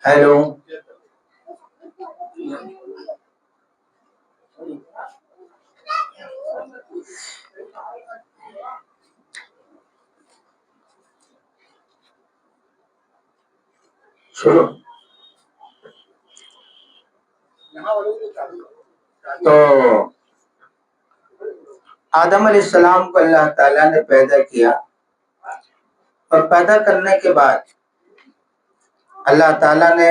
Hello, شروع. تو آدم علیہ السلام کو اللہ تعالیٰ نے پیدا کیا، اور پیدا کرنے کے بعد اللہ تعالیٰ نے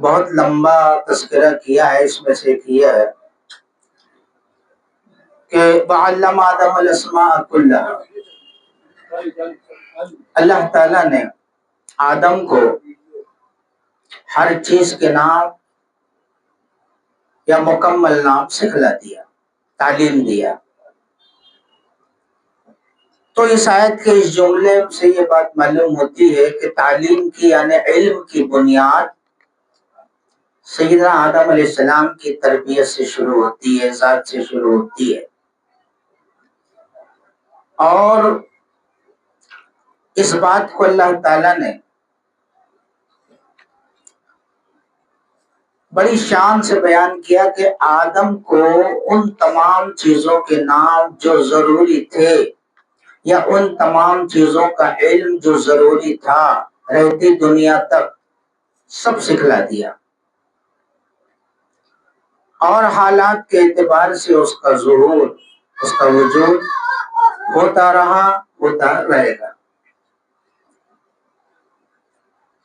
بہت لمبا تذکرہ کیا ہے. اس میں سے کیا ہے کہ وَعَلَّمَ آدَمَ الْأَسْمَاءَ كُلَّهَا. اللہ تعالیٰ نے آدم کو ہر چیز کے نام یا مکمل نام سکھلا دیا، تعلیم دیا. تو اس آیت کے اس جملے سے یہ بات معلوم ہوتی ہے کہ تعلیم کی یعنی علم کی بنیاد سیدنا آدم علیہ السلام کی تربیت سے شروع ہوتی ہے، ذات سے شروع ہوتی ہے. اور اس بات کو اللہ تعالیٰ نے بڑی شان سے بیان کیا کہ آدم کو ان تمام چیزوں کے نام جو ضروری تھے یا ان تمام چیزوں کا علم جو ضروری تھا رہتی دنیا تک سب سکھلا دیا، اور حالات کے اعتبار سے اس کا ظہور، اس کا وجود ہوتا رہا، ہوتا رہے گا.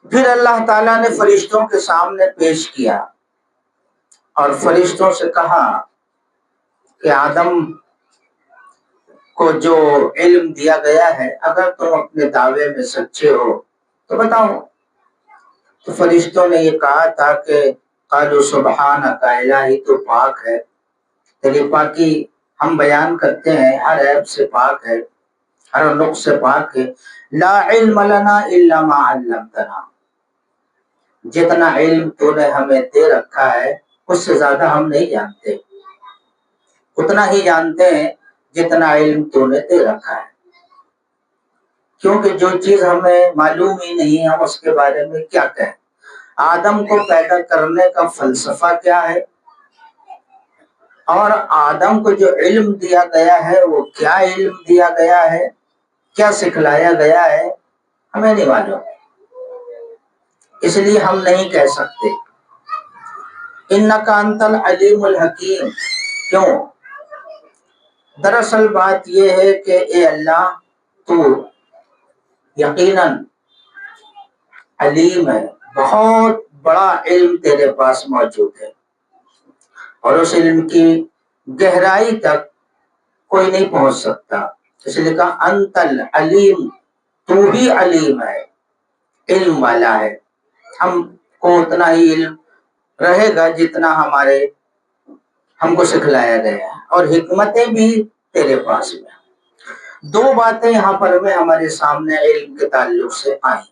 پھر اللہ تعالیٰ نے فرشتوں کے سامنے پیش کیا اور فرشتوں سے کہا کہ آدم کو جو علم دیا گیا ہے اگر تم اپنے دعوے میں سچے ہو تو بتاؤ. تو فرشتوں نے یہ کہا تھا کہ قالوا سبحانک الہی، تو پاک ہے، تیری پاکی ہم بیان کرتے ہیں، ہر عیب سے پاک ہے، ہر نقص سے پاک ہے. لا علم لنا الا ما علمتنا، جتنا علم تو نے ہمیں دے رکھا ہے اس سے زیادہ ہم نہیں جانتے، اتنا ہی جانتے ہیں جتنا علم تو نے دے رکھا ہے. کیونکہ جو چیز ہمیں معلوم ہی نہیں ہم اس کے بارے میں کیا کہیں. آدم کو پیدا کرنے کا فلسفہ کیا ہے اور آدم کو جو علم دیا گیا ہے وہ کیا علم دیا گیا ہے، کیا سکھلایا گیا ہے، ہمیں نہیں معلوم. اس لیے ہم نہیں کہہ سکتے انک انت العلیم الحکیم. کیوں؟ دراصل بات یہ ہے کہ اے اللہ تو یقیناً علیم ہے، بہت بڑا علم تیرے پاس موجود ہے، اور اس علم کی گہرائی تک کوئی نہیں پہنچ سکتا. اس لیے کہا انت العلیم، تو ہی علیم ہے، علم والا ہے. ہم کو اتنا ہی علم رہے گا جتنا ہم کو سکھلایا گیا ہے، اور حکمتیں بھی تیرے پاس میں. دو باتیں یہاں پر میں ہمارے سامنے علم کے تعلق سے آئیں.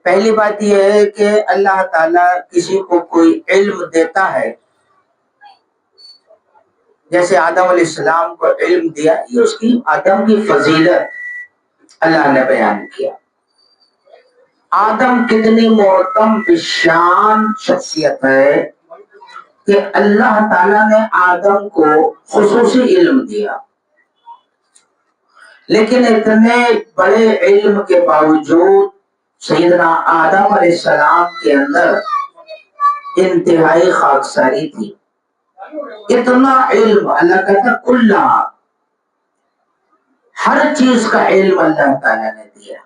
پہلی بات یہ ہے کہ اللہ تعالیٰ کسی کو کوئی علم دیتا ہے، جیسے آدم علیہ السلام کو علم دیا، یہ اس کی آدم کی فضیلت اللہ نے بیان کیا. آدم کتنی معظم بشان شخصیت ہے کہ اللہ تعالیٰ نے آدم کو خصوصی علم دیا، لیکن اتنے بڑے علم کے باوجود سیدنا آدم علیہ السلام کے اندر انتہائی خاکساری تھی. اتنا علم اللہ کہتا کلّا، ہر چیز کا علم اللہ تعالیٰ نے دیا.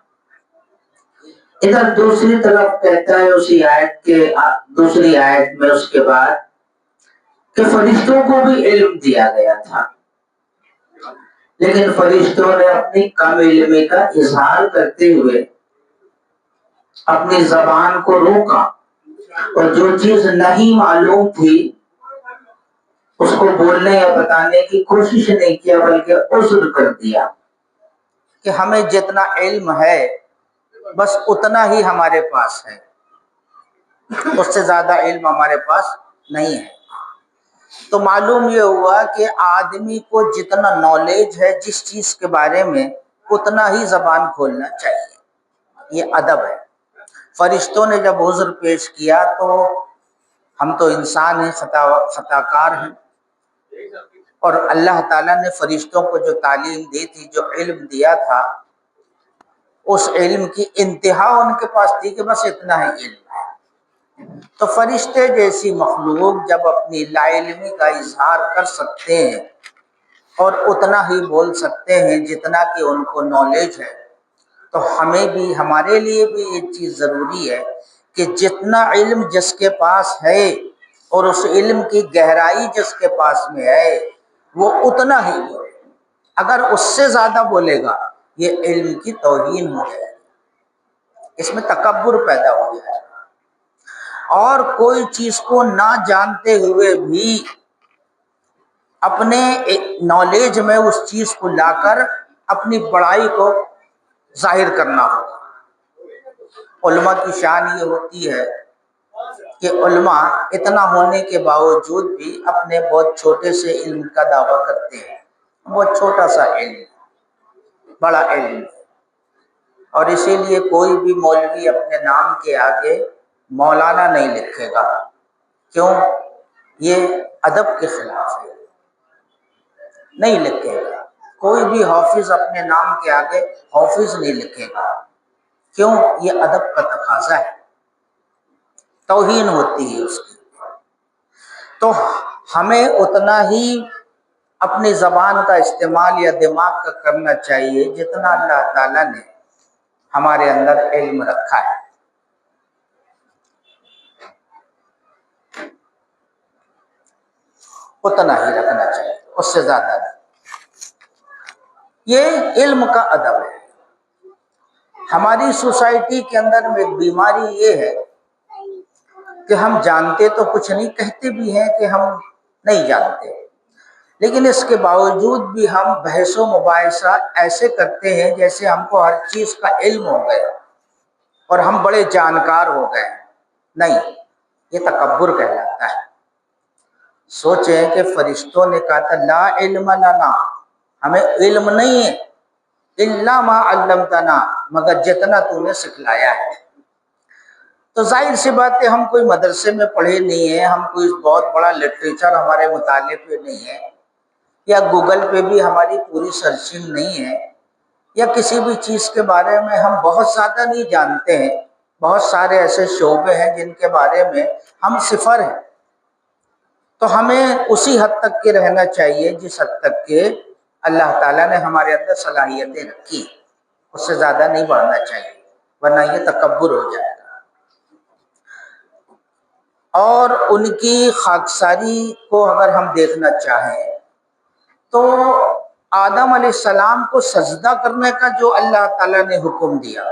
ادھر دوسری طرف کہتا ہے اسی آیت کے دوسری آیت میں اس کے بعد کہ فرشتوں کو بھی علم دیا گیا تھا، لیکن فرشتوں نے اپنی کم علمی کا اظہار کرتے ہوئے اپنی زبان کو روکا، اور جو چیز نہیں معلوم تھی اس کو بولنے یا بتانے کی کوشش نہیں کیا، بلکہ عذر کر دیا کہ ہمیں جتنا علم ہے بس اتنا ہی ہمارے پاس ہے، اس سے زیادہ علم ہمارے پاس نہیں ہے. تو معلوم یہ ہوا کہ آدمی کو جتنا نالج ہے جس چیز کے بارے میں اتنا ہی زبان کھولنا چاہیے، یہ ادب ہے۔ فرشتوں نے جب عذر پیش کیا تو ہم تو انسان ہیں، خطا کار ہیں، اور اللہ تعالیٰ نے فرشتوں کو جو تعلیم دی تھی، جو علم دیا تھا، اس علم کی انتہا ان کے پاس تھی کہ بس اتنا ہی علم ہے۔ تو فرشتے جیسی مخلوق جب اپنی لا علمی کا اظہار کر سکتے ہیں اور اتنا ہی بول سکتے ہیں جتنا کہ ان کو نالج ہے، تو ہمیں بھی، ہمارے لیے بھی یہ چیز ضروری ہے کہ جتنا علم جس کے پاس ہے اور اس علم کی گہرائی جس کے پاس میں ہے وہ اتنا ہی بولے۔ اگر اس سے زیادہ بولے گا یہ علم کی توہین ہو جائے گی، اس میں تکبر پیدا ہو جائے گا، اور کوئی چیز کو نہ جانتے ہوئے بھی اپنے نالج میں اس چیز کو لا کر اپنی بڑائی کو ظاہر کرنا ہوگا۔ علماء کی شان یہ ہوتی ہے کہ علماء اتنا ہونے کے باوجود بھی اپنے بہت چھوٹے سے علم کا دعویٰ کرتے ہیں، بہت چھوٹا سا علم، بڑا علم، اور اسی لیے کوئی بھی مولوی اپنے نام کے آگے مولانا نہیں لکھے گا، کیوں؟ یہ ادب کے خلاف ہے، نہیں لکھے گا۔ کوئی بھی حافظ اپنے نام کے آگے حافظ نہیں لکھے گا، کیوں؟ یہ ادب کا تقاضا ہے، توہین ہوتی ہے اس کی۔ تو ہمیں اتنا ہی اپنی زبان کا استعمال یا دماغ کا کرنا چاہیے جتنا اللہ تعالیٰ نے ہمارے اندر علم رکھا ہے۔ اتنا ہی رکھنا چاہیے، اس سے زیادہ نہیں۔ یہ علم کا ادب ہے۔ ہماری سوسائٹی کے اندر میں ایک بیماری یہ ہے کہ ہم جانتے تو کچھ نہیں، کہتے بھی ہیں کہ ہم نہیں جانتے، لیکن اس کے باوجود بھی ہم بحث و مباحثہ ایسے کرتے ہیں جیسے ہم کو ہر چیز کا علم ہو گیا اور ہم بڑے جانکار ہو گئے ہیں۔ نہیں، یہ تکبر کہلاتا ہے۔ سوچیں کہ فرشتوں نے کہا تھا لا علم لنا، ہمیں علم نہیں ہے، الا ما علمتنا، مگر جتنا تو نے سکھلایا ہے۔ تو ظاہر سی بات ہے ہم کوئی مدرسے میں پڑھے نہیں ہیں، ہم کوئی بہت بڑا لٹریچر ہمارے مطالعے پہ نہیں ہے، یا گوگل پہ بھی ہماری پوری سرچنگ نہیں ہے، یا کسی بھی چیز کے بارے میں ہم بہت زیادہ نہیں جانتے ہیں۔ بہت سارے ایسے شعبے ہیں جن کے بارے میں ہم صفر ہیں۔ تو ہمیں اسی حد تک کے رہنا چاہیے جس حد تک کہ اللہ تعالیٰ نے ہمارے اندر صلاحیتیں رکھی، اس سے زیادہ نہیں بڑھنا چاہیے، ورنہ یہ تکبر ہو جائے گا۔ اور ان کی خاکساری کو اگر ہم دیکھنا چاہیں تو آدم علیہ السلام کو سجدہ کرنے کا جو اللہ تعالیٰ نے حکم دیا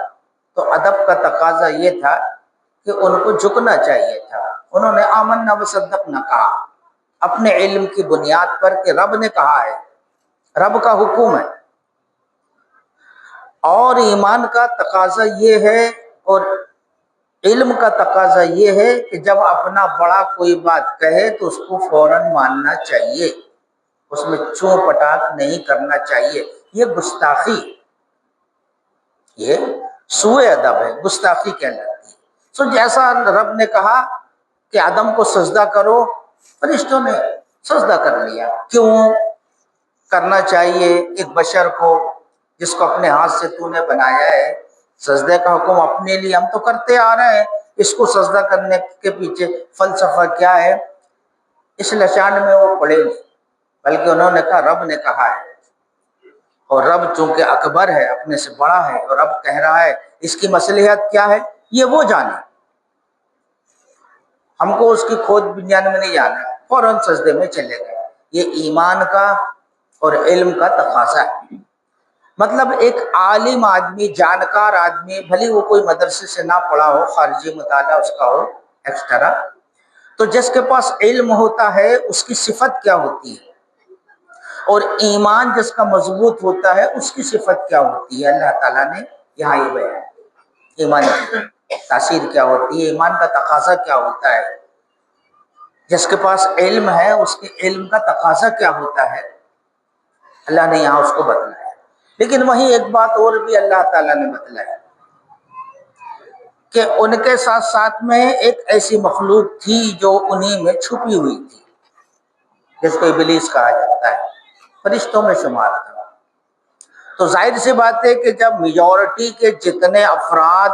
تو ادب کا تقاضا یہ تھا کہ ان کو جھکنا چاہیے تھا۔ انہوں نے آمنا وصدقنا کہا اپنے علم کی بنیاد پر کہ رب نے کہا ہے، رب کا حکم ہے۔ اور ایمان کا تقاضا یہ ہے اور علم کا تقاضا یہ ہے کہ جب اپنا بڑا کوئی بات کہے تو اس کو فوراً ماننا چاہیے، اس میں چوں پٹاک نہیں کرنا چاہیے۔ یہ گستاخی، یہ سوء ادب ہے، گستاخی کہلاتی ہے۔ سو جیسا رب نے کہا کہ آدم کو سجدہ کرو، فرشتوں نے سجدہ کر لیا۔ کیوں کرنا چاہیے ایک بشر کو جس کو اپنے ہاتھ سے تو نے بنایا ہے؟ سجدے کا حکم اپنے لیے ہم تو کرتے آ رہے ہیں، اس کو سجدہ کرنے کے پیچھے فلسفہ کیا ہے اس لشان میں وہ پڑے نہیں، بلکہ انہوں نے کہا رب نے کہا ہے، اور رب چونکہ اکبر ہے، اپنے سے بڑا ہے، اور رب کہہ رہا ہے، اس کی مصلحت کیا ہے یہ وہ جانے، ہم کو اس کی کھود بنیاد میں نہیں جانا، فوراً سجدے میں چلے گئے۔ یہ ایمان کا اور علم کا تقاضا ہے۔ مطلب ایک عالم آدمی، جانکار آدمی، بھلی وہ کوئی مدرسے سے نہ پڑھا ہو، خارجی مطالعہ اس کا ہو ایکسٹرا، تو جس کے پاس علم ہوتا ہے اس کی صفت کیا ہوتی ہے، اور ایمان جس کا مضبوط ہوتا ہے اس کی صفت کیا ہوتی ہے، اللہ تعالیٰ نے یہاں یہ بیان، ایمان کی تاثیر کیا ہوتی ہے، ایمان کا تقاضا کیا ہوتا ہے، جس کے پاس علم ہے اس کے علم کا تقاضا کیا ہوتا ہے، اللہ نے یہاں اس کو بتلایا۔ لیکن وہیں ایک بات اور بھی اللہ تعالیٰ نے بتلایا کہ ان کے ساتھ ساتھ میں ایک ایسی مخلوق تھی جو انہی میں چھپی ہوئی تھی، جس کو ابلیس کہا جاتا ہے، فرشتوں میں شمار تھا۔ تو ظاہر سی بات ہے کہ جب میجورٹی کے جتنے افراد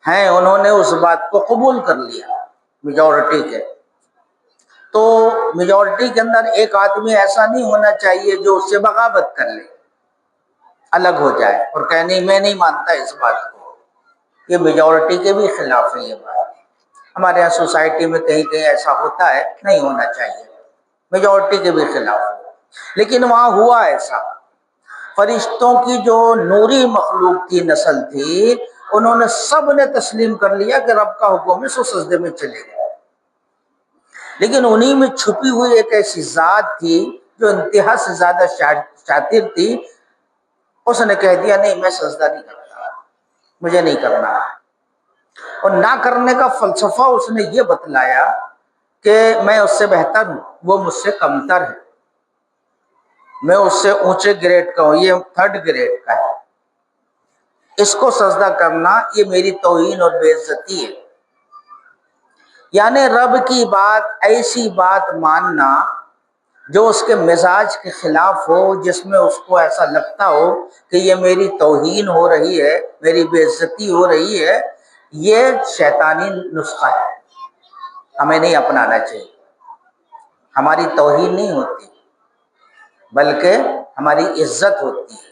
ہیں انہوں نے اس بات کو قبول کر لیا، میجورٹی کے، تو میجورٹی کے اندر ایک آدمی ایسا نہیں ہونا چاہیے جو اس سے بغاوت کر لے، الگ ہو جائے اور کہ نہیں میں نہیں مانتا اس بات کو۔ یہ میجورٹی کے بھی خلاف ہے یہ بات۔ ہمارے یہاں سوسائٹی میں کہیں کہیں ایسا ہوتا ہے، نہیں ہونا چاہیے، میجورٹی کے بھی خلاف ہے، لیکن وہاں ہوا ایسا۔ فرشتوں کی جو نوری مخلوق کی نسل تھی، انہوں نے سب نے تسلیم کر لیا کہ رب کا حکم ہے، سو سجدے میں چلے گئے۔ لیکن انہی میں چھپی ہوئی ایک ایسی ذات تھی جو انتہا سے زیادہ شاطر تھی، اس نے کہہ دیا نہیں میں سجدہ نہیں کرتا، مجھے نہیں کرنا۔ اور نہ کرنے کا فلسفہ اس نے یہ بتلایا کہ میں اس سے بہتر ہوں، وہ مجھ سے کمتر ہے، میں اس سے اونچے گریڈ کا ہوں، یہ 3rd گریڈ کا ہے، اس کو سجدہ کرنا یہ میری توہین اور بے عزتی ہے۔ یعنی رب کی بات، ایسی بات ماننا جو اس کے مزاج کے خلاف ہو، جس میں اس کو ایسا لگتا ہو کہ یہ میری توہین ہو رہی ہے، میری بے عزتی ہو رہی ہے، یہ شیطانی نسخہ ہے، ہمیں نہیں اپنانا چاہیے۔ ہماری توہین نہیں ہوتی بلکہ ہماری عزت ہوتی ہے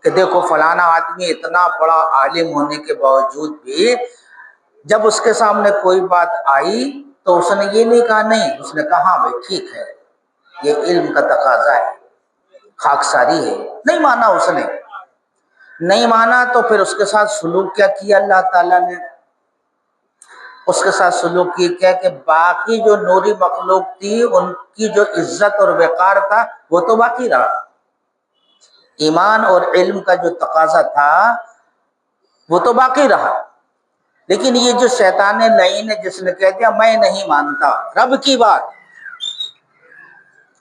کہ دیکھو فلانا آدمی اتنا بڑا عالم ہونے کے باوجود بھی جب اس کے سامنے کوئی بات آئی تو اس نے یہ نہیں کہا نہیں، اس نے کہا ہاں بھائی ٹھیک ہے، یہ علم کا تقاضا ہے، خاکساری ہے، نہیں مانا اس نے، نہیں مانا تو پھر اس کے ساتھ سلوک کیا کیا اللہ تعالیٰ نے؟ اس کے ساتھ سلوک کیا کہ باقی جو نوری مخلوق تھی ان کی جو عزت اور وقار تھا وہ تو باقی رہا، ایمان اور علم کا جو تقاضا تھا وہ تو باقی رہا۔ لیکن یہ جو شیطان لعین ہے جس نے کہہ دیا میں نہیں مانتا رب کی بات،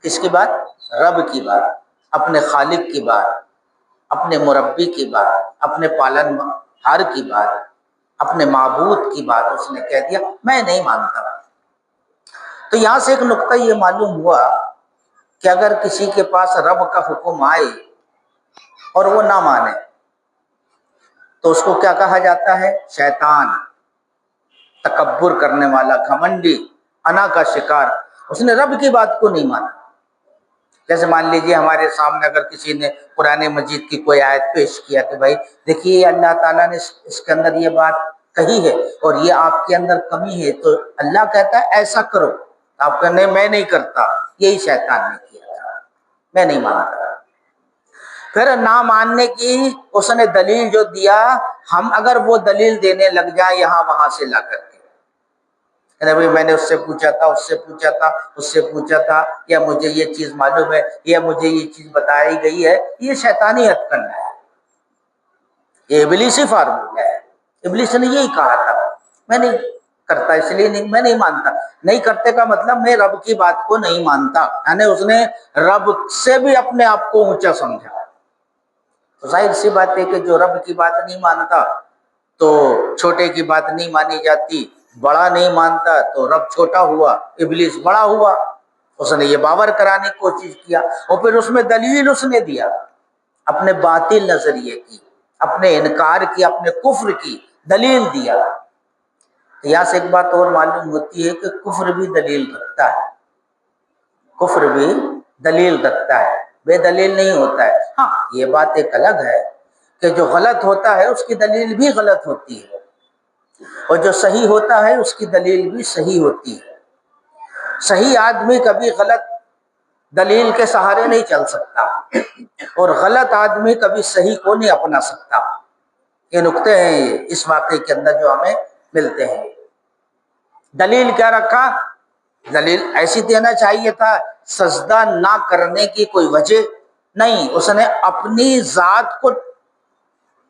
کس کی بات؟ رب کی بات، اپنے خالق کی بات، اپنے مربی کی بات، اپنے پالن ہار کی بات، اپنے معبود کی بات اس نے کہہ دیا میں نہیں مانتا۔ تو یہاں سے ایک نقطہ یہ معلوم ہوا کہ اگر کسی کے پاس رب کا حکم آئے اور وہ نہ مانے تو اس کو کیا کہا جاتا ہے؟ شیطان، تکبر کرنے والا، گھمنڈی، انا کا شکار، اس نے رب کی بات کو نہیں مانا۔ جیسے مان لیجیے ہمارے سامنے اگر کسی نے قرآن مجید کی کوئی آیت پیش کیا کہ بھائی دیکھیے اللہ تعالیٰ نے اس کے اندر یہ بات کہی ہے اور یہ آپ کے اندر کمی ہے، تو اللہ کہتا ہے ایسا کرو، آپ کہنے میں نہیں کرتا، یہی شیطان نے کیا تھا، میں نہیں مانتا۔ پھر نہ ماننے کی اس نے دلیل جو دیا، ہم اگر وہ دلیل دینے لگ جائیں یہاں وہاں سے لا کر کے، بھائی میں نے اس سے پوچھا تھا، اس سے پوچھا تھا، اس سے پوچھا تھا، یا مجھے یہ چیز معلوم ہے، یا مجھے یہ چیز بتائی گئی ہے، یہ شیطانی ہتھ کنڈا ہے، یہ ابلیسی فارمولہ ہے۔ ابلیس نے یہی کہا تھا میں نہیں کرتا، اس لیے نہیں، میں نہیں مانتا۔ نہیں کرتے کا مطلب میں رب کی بات کو نہیں مانتا، یعنی اس نے رب سے بھی اپنے آپ کو اونچا سمجھا۔ تو ظاہر سی بات ہے کہ جو رب کی بات نہیں مانتا تو چھوٹے کی بات نہیں مانی جاتی، بڑا نہیں مانتا تو رب چھوٹا ہوا، ابلیس بڑا ہوا۔ اس نے یہ باور کرانے کی کوشش کیا اور پھر اس میں دلیل اس نے دیا، اپنے باطل نظریے کی، اپنے انکار کی، اپنے کفر کی دلیل دیا۔ یہاں سے ایک بات اور معلوم ہوتی ہے کہ کفر بھی دلیل رکھتا ہے، کفر بھی دلیل رکھتا ہے، بے دلیل نہیں ہوتا ہے۔ ہاں یہ بات ایک الگ ہے کہ جو غلط ہوتا ہے اس کی دلیل بھی غلط ہوتی ہے، اور جو صحیح ہوتا ہے اس کی دلیل بھی صحیح ہوتی ہے۔ صحیح آدمی کبھی غلط دلیل کے سہارے نہیں چل سکتا، اور غلط آدمی کبھی صحیح کو نہیں اپنا سکتا۔ یہ نقطے ہیں اس واقعے کے اندر جو ہمیں ملتے ہیں۔ دلیل کیا رکھا؟ دلیل ایسی دینا چاہیے تھا سجدہ نہ کرنے کی کوئی وجہ نہیں، اس نے اپنی ذات کو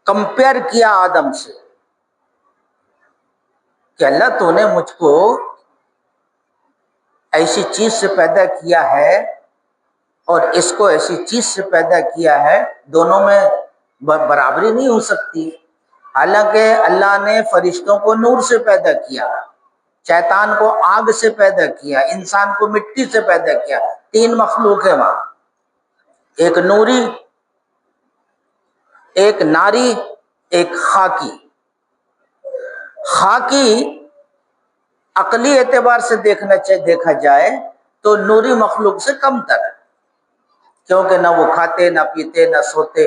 کمپیئر کیا آدم سے کہ اللہ تو نے مجھ کو ایسی چیز سے پیدا کیا ہے اور اس کو ایسی چیز سے پیدا کیا ہے، دونوں میں برابری نہیں ہو سکتی۔ حالانکہ اللہ نے فرشتوں کو نور سے پیدا کیا، شیطان کو آگ سے پیدا کیا، انسان کو مٹی سے پیدا کیا، تین مخلوق ہے وہاں، ایک نوری، ایک ناری، ایک خاکی۔ خاکی عقلی اعتبار سے دیکھا جائے تو نوری مخلوق سے کم تر ہے، کیونکہ نہ وہ کھاتے نہ پیتے نہ سوتے،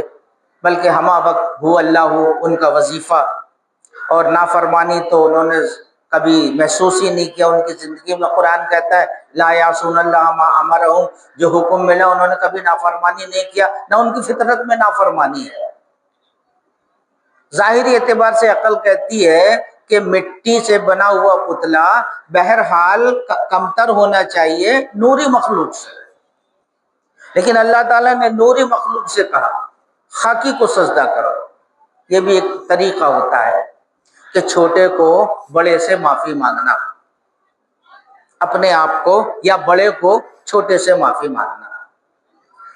بلکہ ہمہ وقت ہو اللہ ہو ان کا وظیفہ، اور نافرمانی تو انہوں نے کبھی محسوس ہی نہیں کیا ان کی زندگی میں۔ قرآن کہتا ہے لا یعصون اللہ ما امرہم، جو حکم ملا انہوں نے کبھی نافرمانی نہیں کیا، نہ ان کی فطرت میں نافرمانی ہے۔ ظاہری اعتبار سے عقل کہتی ہے کہ مٹی سے بنا ہوا پتلا بہرحال کمتر ہونا چاہیے نوری مخلوق سے، لیکن اللہ تعالیٰ نے نوری مخلوق سے کہا خاکی کو سجدہ کرو۔ یہ بھی ایک طریقہ ہوتا ہے کہ چھوٹے کو بڑے سے معافی مانگنا، اپنے آپ کو یا بڑے کو چھوٹے سے معافی مانگنا،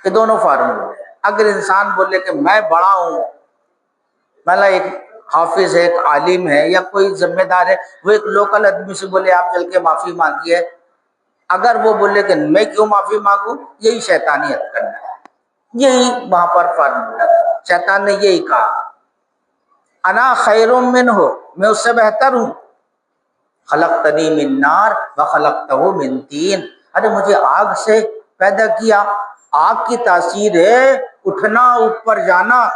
یہ دونوں فارمولے ہیں۔ اگر انسان بولے کہ میں بڑا ہوں، مطلب ایک حافظ ہے، ایک عالم ہے یا کوئی ذمہ دار ہے، وہ ایک لوکل آدمی سے بولے آپ چل کے معافی مانگیے، اگر وہ بولے کہ میں کیوں معافی مانگوں، یہی شیطانیت کرنا ہے، یہی وہاں پر فارمولہ ہے۔ شیطان نے یہی کہا انا خیر منہ، میں اس سے بہتر ہوں، خلقتنی من نار وخلقتہ من طین، ارے مجھے آگ سے پیدا کیا، آگ کی تاثیر ہے اٹھنا، اوپر جانا،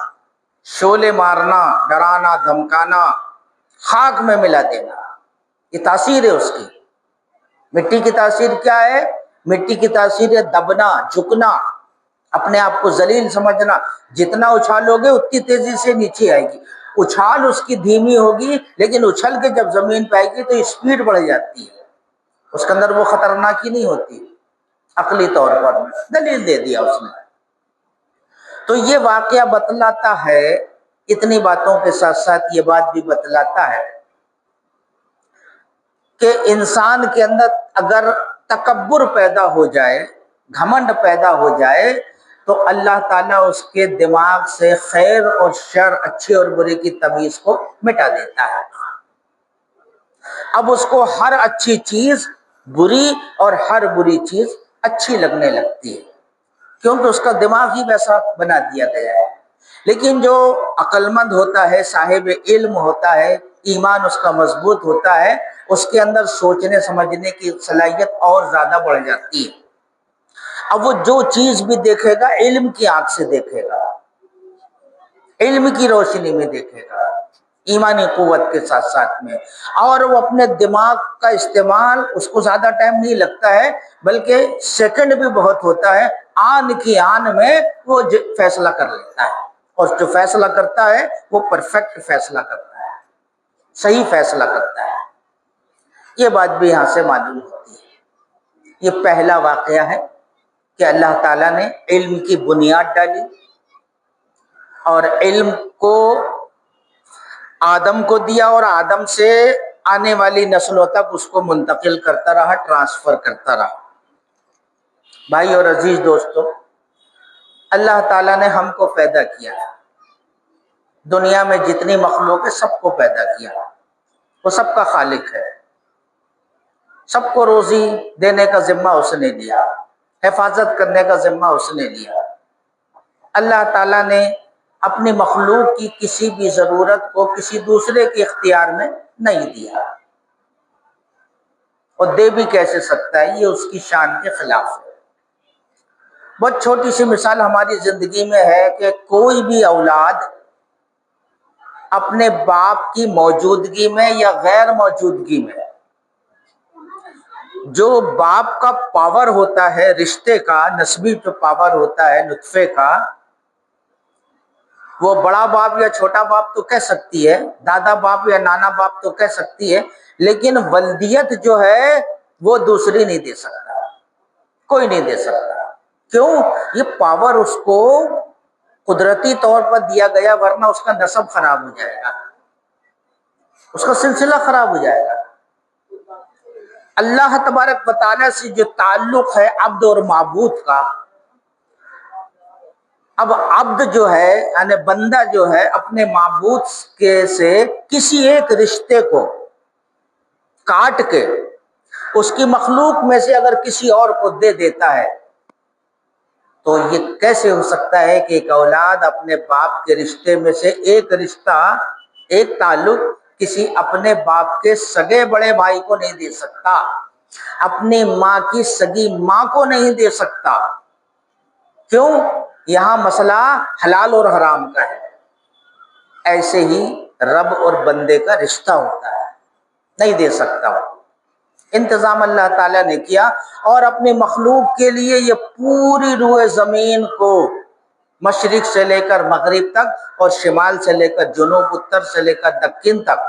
شعلے مارنا، ڈرانا دھمکانا، خاک میں ملا دینا، یہ تاثیر ہے اس کی۔ مٹی کی تاثیر کیا ہے؟ مٹی کی تاثیر ہے دبنا، جھکنا، اپنے آپ کو ذلیل سمجھنا، جتنا اچھالو گے اتنی تیزی سے نیچے آئے گی، اچھال اس کی دھیمی ہوگی، لیکن اچھل کے جب زمین پہ آئے گی تو اسپیڈ بڑھ جاتی ہے، اس کے اندر وہ خطرناک ہی نہیں ہوتی۔ عقلی طور پر دلیل دے دیا اس نے۔ تو یہ واقعہ بتلاتا ہے، اتنی باتوں کے ساتھ ساتھ یہ بات بھی بتلاتا ہے کہ انسان کے اندر اگر تکبر پیدا ہو جائے، گھمنڈ پیدا ہو جائے، تو اللہ تعالیٰ اس کے دماغ سے خیر اور شر، اچھے اور برے کی تمیز کو مٹا دیتا ہے۔ اب اس کو ہر اچھی چیز بری اور ہر بری چیز اچھی لگنے لگتی ہے، کیونکہ اس کا دماغ ہی ویسا بنا دیا گیا ہے۔ لیکن جو عقل مند ہوتا ہے، صاحب علم ہوتا ہے، ایمان اس کا مضبوط ہوتا ہے، اس کے اندر سوچنے سمجھنے کی صلاحیت اور زیادہ بڑھ جاتی ہے۔ اب وہ جو چیز بھی دیکھے گا علم کی آنکھ سے دیکھے گا، علم کی روشنی میں دیکھے گا، ایمانی قوت کے ساتھ ساتھ میں، اور وہ اپنے دماغ کا استعمال، اس کو زیادہ ٹائم نہیں لگتا ہے بلکہ سیکنڈ بھی بہت ہوتا ہے، آن کی آن میں وہ فیصلہ کر لیتا ہے، اور جو فیصلہ کرتا ہے وہ پرفیکٹ فیصلہ کرتا ہے، صحیح فیصلہ کرتا ہے۔ یہ بات بھی یہاں سے معلوم ہوتی ہے۔ یہ پہلا واقعہ ہے کہ اللہ تعالیٰ نے علم کی بنیاد ڈالی، اور علم کو آدم کو دیا، اور آدم سے آنے والی نسلوں تک اس کو منتقل کرتا رہا، ٹرانسفر کرتا رہا۔ بھائی اور عزیز دوستو، اللہ تعالیٰ نے ہم کو پیدا کیا، دنیا میں جتنی مخلوق ہے سب کو پیدا کیا، وہ سب کا خالق ہے، سب کو روزی دینے کا ذمہ اس نے لیا، حفاظت کرنے کا ذمہ اس نے لیا۔ اللہ تعالیٰ نے اپنی مخلوق کی کسی بھی ضرورت کو کسی دوسرے کے اختیار میں نہیں دیا، اور دے بھی کیسے سکتا ہے، یہ اس کی شان کے خلاف ہے۔ بہت چھوٹی سی مثال ہماری زندگی میں ہے کہ کوئی بھی اولاد اپنے باپ کی موجودگی میں یا غیر موجودگی میں جو باپ کا پاور ہوتا ہے، رشتے کا نسبی جو پاور ہوتا ہے نطفے کا، وہ بڑا باپ یا چھوٹا باپ تو کہہ سکتی ہے، دادا باپ یا نانا باپ تو کہہ سکتی ہے، لیکن ولدیت جو ہے وہ دوسری نہیں دے سکتا، کوئی نہیں دے سکتا۔ کیوں؟ یہ پاور اس کو قدرتی طور پر دیا گیا، ورنہ اس کا نسب خراب ہو جائے گا، اس کا سلسلہ خراب ہو جائے گا۔ اللہ تبارک و تعالیٰ سے جو تعلق ہے عبد اور معبود کا، اب عبد جو ہے یعنی بندہ جو ہے اپنے معبود کے سے کسی ایک رشتے کو کاٹ کے اس کی مخلوق میں سے اگر کسی اور کو دے دیتا ہے تو یہ کیسے ہو سکتا ہے کہ ایک اولاد اپنے باپ کے رشتے میں سے ایک رشتہ، ایک تعلق کسی اپنے باپ کے سگے بڑے بھائی کو نہیں دے سکتا، اپنی ماں کی سگی ماں کو نہیں دے سکتا؟ کیوں؟ یہاں مسئلہ حلال اور حرام کا ہے۔ ایسے ہی رب اور بندے کا رشتہ ہوتا ہے، نہیں دے سکتا وہ۔ انتظام اللہ تعالیٰ نے کیا اور اپنی مخلوق کے لیے یہ پوری روئے زمین کو مشرق سے لے کر مغرب تک اور شمال سے لے کر جنوب، اتر سے لے کر دکن تک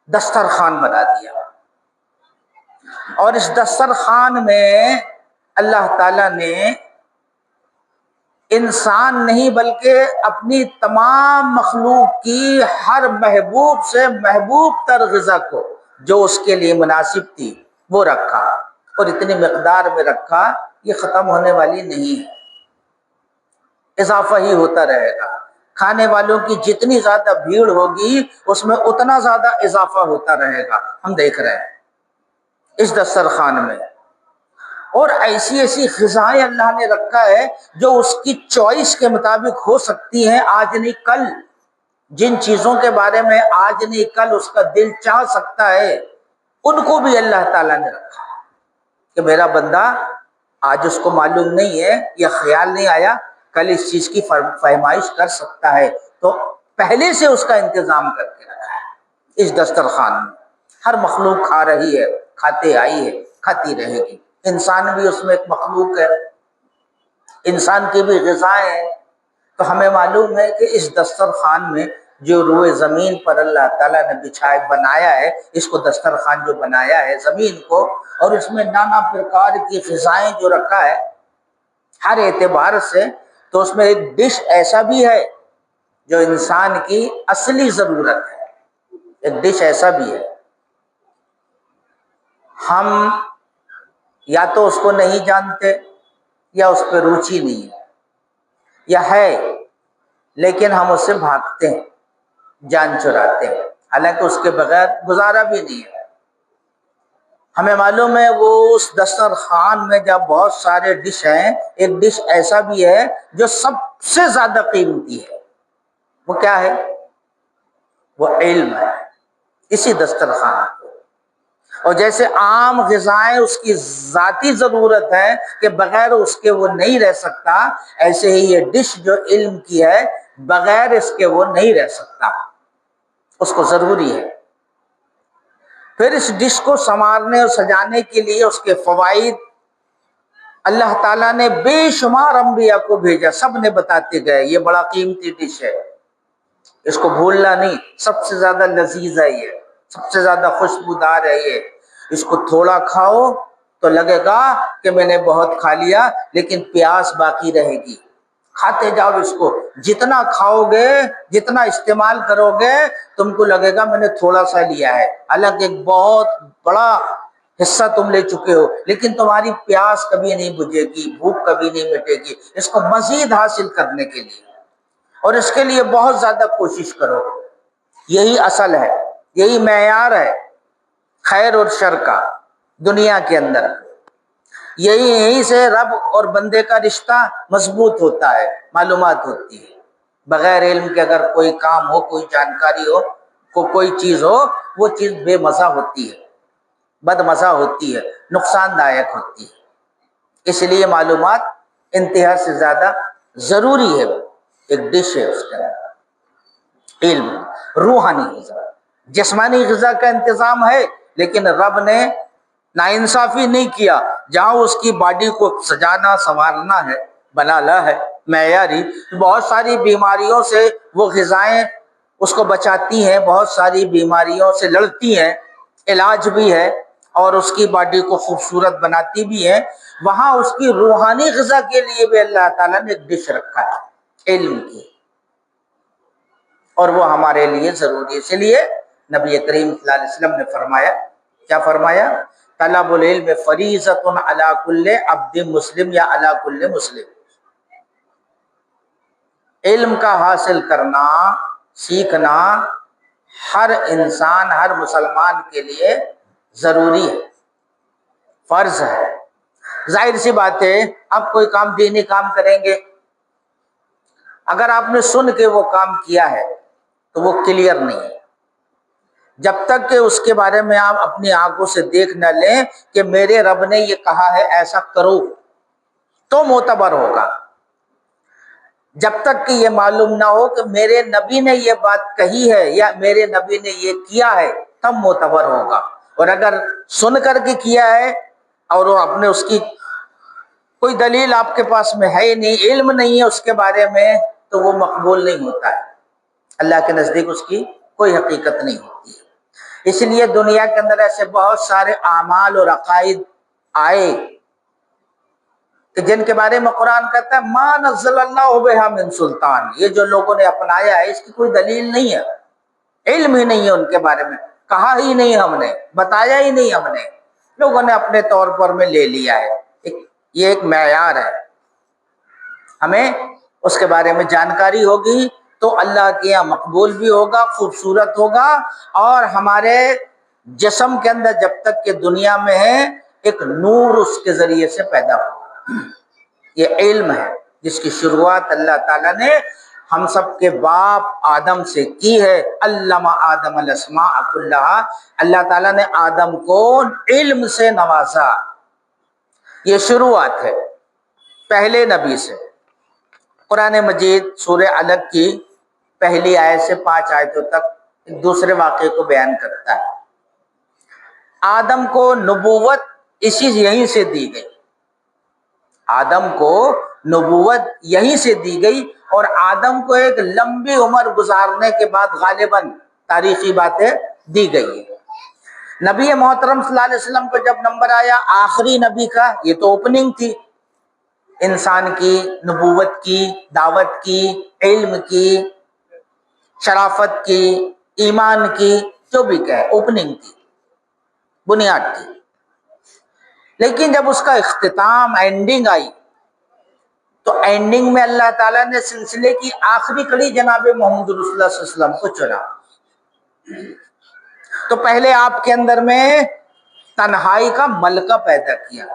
دسترخوان بنا دیا، اور اس دسترخوان میں اللہ تعالیٰ نے انسان نہیں بلکہ اپنی تمام مخلوق کی ہر محبوب سے محبوب تر غذا کو جو اس کے لیے مناسب تھی وہ رکھا، اور اتنی مقدار میں رکھا یہ ختم ہونے والی نہیں ہے، اضافہ ہی ہوتا رہے گا۔ کھانے والوں کی جتنی زیادہ بھیڑ ہوگی اس میں اتنا زیادہ اضافہ ہوتا رہے گا، ہم دیکھ رہے ہیں اس دسترخوان میں۔ اور ایسی ایسی غذائیں اللہ نے رکھا ہے جو اس کی چوائس کے مطابق ہو سکتی ہیں، آج نہیں کل۔ جن چیزوں کے بارے میں آج نہیں کل اس کا دل چاہ سکتا ہے ان کو بھی اللہ تعالیٰ نے رکھا ہے کہ میرا بندہ آج اس کو معلوم نہیں ہے یا خیال نہیں آیا، کل اس چیز کی فرمائش کر سکتا ہے، تو پہلے سے اس کا انتظام کر کے رکھا ہے اس دسترخوان میں۔ ہر مخلوق کھا رہی ہے، کھاتے آئی ہے، کھاتی رہے گی۔ انسان بھی اس میں ایک مخلوق ہے، انسان کی بھی غذائیں ہیں۔ تو ہمیں معلوم ہے کہ اس دسترخوان میں جو روئے زمین پر اللہ تعالیٰ نے بچھائے بنایا ہے، اس کو دسترخوان جو بنایا ہے زمین کو، اور اس میں نانا پرکار کی غذائیں جو رکھا ہے ہر اعتبار سے، تو اس میں ایک ڈش ایسا بھی ہے جو انسان کی اصلی ضرورت ہے، ایک ڈش ایسا بھی ہے ہم یا تو اس کو نہیں جانتے یا اس پہ روچی نہیں ہے، یا ہے لیکن ہم اس سے بھاگتے ہیں، جان چراتے ہیں، حالانکہ اس کے بغیر گزارا بھی نہیں ہے۔ ہمیں معلوم ہے وہ اس دسترخوان میں جب بہت سارے ڈش ہیں، ایک ڈش ایسا بھی ہے جو سب سے زیادہ قیمتی ہے، وہ کیا ہے؟ وہ علم ہے، اسی دسترخوان کو۔ اور جیسے عام غذائیں اس کی ذاتی ضرورت ہے کہ بغیر اس کے وہ نہیں رہ سکتا، ایسے ہی یہ ڈش جو علم کی ہے بغیر اس کے وہ نہیں رہ سکتا، اس کو ضروری ہے۔ پھر اس ڈش کو سنوارنے اور سجانے کے لیے اس کے فوائد اللہ تعالیٰ نے بے شمار انبیاء کو بھیجا، سب نے بتاتے گئے یہ بڑا قیمتی ڈش ہے، اس کو بھولنا نہیں، سب سے زیادہ لذیذ ہے یہ، سب سے زیادہ خوشبودار ہے یہ، اس کو تھوڑا کھاؤ تو لگے گا کہ میں نے بہت کھا لیا لیکن پیاس باقی رہے گی، کھاتے جاؤ اس کو، جتنا کھاؤ گے جتنا استعمال کرو گے تم کو لگے گا میں نے تھوڑا سا لیا ہے، حالانکہ ایک بہت بڑا حصہ تم لے چکے ہو، لیکن تمہاری پیاس کبھی نہیں بجھے گی، بھوک کبھی نہیں مٹے گی اس کو مزید حاصل کرنے کے لیے، اور اس کے لیے بہت زیادہ کوشش کرو۔ یہی اصل ہے، یہی معیار ہے خیر اور شر کا دنیا کے اندر، یہیں سے رب اور بندے کا رشتہ مضبوط ہوتا ہے، معلومات ہوتی ہے۔ بغیر علم کے اگر کوئی کام ہو، کوئی جانکاری ہو، کوئی چیز ہو، وہ چیز بے مزہ ہوتی ہے، بد مزہ ہوتی ہے، نقصان دایک ہوتی ہے۔ اس لیے معلومات انتہا سے زیادہ ضروری ہے، ایک ڈش ہے اس کے اندر علم، روحانی غذا۔ جسمانی غذا کا انتظام ہے لیکن رب نے ناانصافی نہیں کیا، جہاں اس کی باڈی کو سجانا سنوارنا ہے، بنانا ہے معیاری، بہت ساری بیماریوں سے وہ غذائیں اس کو بچاتی ہیں، بہت ساری بیماریوں سے لڑتی ہیں، علاج بھی ہے اور اس کی باڈی کو خوبصورت بناتی بھی ہے، وہاں اس کی روحانی غذا کے لیے بھی اللہ تعالیٰ نے ایک ڈش رکھا ہے علم کی، اور وہ ہمارے لیے ضروری ہے۔ اس لیے نبی کریم صلی اللہ علیہ وسلم نے فرمایا، کیا فرمایا؟ طلب العلم فریضۃ علی کل عبد مسلم یا علی کل مسلم، علم کا حاصل کرنا، سیکھنا ہر انسان، ہر مسلمان کے لیے ضروری ہے، فرض ہے۔ ظاہر سی بات ہے، آپ کوئی کام دینی کام کریں گے، اگر آپ نے سن کے وہ کام کیا ہے تو وہ کلیئر نہیں ہے، جب تک کہ اس کے بارے میں آپ اپنی آنکھوں سے دیکھ نہ لیں کہ میرے رب نے یہ کہا ہے ایسا کرو تو معتبر ہوگا۔ جب تک کہ یہ معلوم نہ ہو کہ میرے نبی نے یہ بات کہی ہے یا میرے نبی نے یہ کیا ہے تب معتبر ہوگا۔ اور اگر سن کر کے کیا ہے اور وہ اپنے اس کی کوئی دلیل آپ کے پاس میں ہے ہی نہیں، علم نہیں ہے اس کے بارے میں، تو وہ مقبول نہیں ہوتا ہے، اللہ کے نزدیک اس کی کوئی حقیقت نہیں ہوتی ہے۔ اس لیے دنیا کے اندر ایسے بہت سارے اعمال اور عقائد آئے کہ جن کے بارے میں قرآن کہتا ہے ما نزل اللہ بہا من سلطان، یہ جو لوگوں نے اپنایا ہے اس کی کوئی دلیل نہیں ہے، علم ہی نہیں ہے ان کے بارے میں، کہا ہی نہیں ہم نے، بتایا ہی نہیں ہم نے، لوگوں نے اپنے طور پر میں لے لیا ہے۔ یہ ایک معیار ہے، ہمیں اس کے بارے میں جانکاری ہوگی تو اللہ کے یہاں مقبول بھی ہوگا، خوبصورت ہوگا، اور ہمارے جسم کے اندر جب تک کہ دنیا میں ہے ایک نور اس کے ذریعے سے پیدا ہوگا۔ یہ علم ہے جس کی شروعات اللہ تعالیٰ نے ہم سب کے باپ آدم سے کی ہے۔ علم آدم الاسماء کلہا، اللہ تعالیٰ نے آدم کو علم سے نوازا، یہ شروعات ہے پہلے نبی سے۔ قرآن مجید سورہ علق کی پہلی آیت سے 5 آیتوں تک ایک دوسرے واقعے کو بیان کرتا ہے۔ آدم کو نبوت یہیں سے دی گئی، آدم کو نبوت یہیں سے دی گئی، اور آدم کو ایک لمبی عمر گزارنے کے بعد غالباً تاریخی باتیں دی گئی ہیں۔ نبی محترم صلی اللہ علیہ وسلم کو جب نمبر آیا آخری نبی کا، یہ تو اوپننگ تھی انسان کی، نبوت کی، دعوت کی، علم کی، شرافت کی، ایمان کی، جو بھی کہے اوپننگ تھی، بنیاد تھی۔ لیکن جب اس کا اختتام، اینڈنگ آئی، تو اینڈنگ میں اللہ تعالیٰ نے سلسلے کی آخری کڑی جناب محمد رسول اللہ صلی اللہ علیہ وسلم کو چنا۔ تو پہلے آپ کے اندر میں تنہائی کا ملکہ پیدا کیا،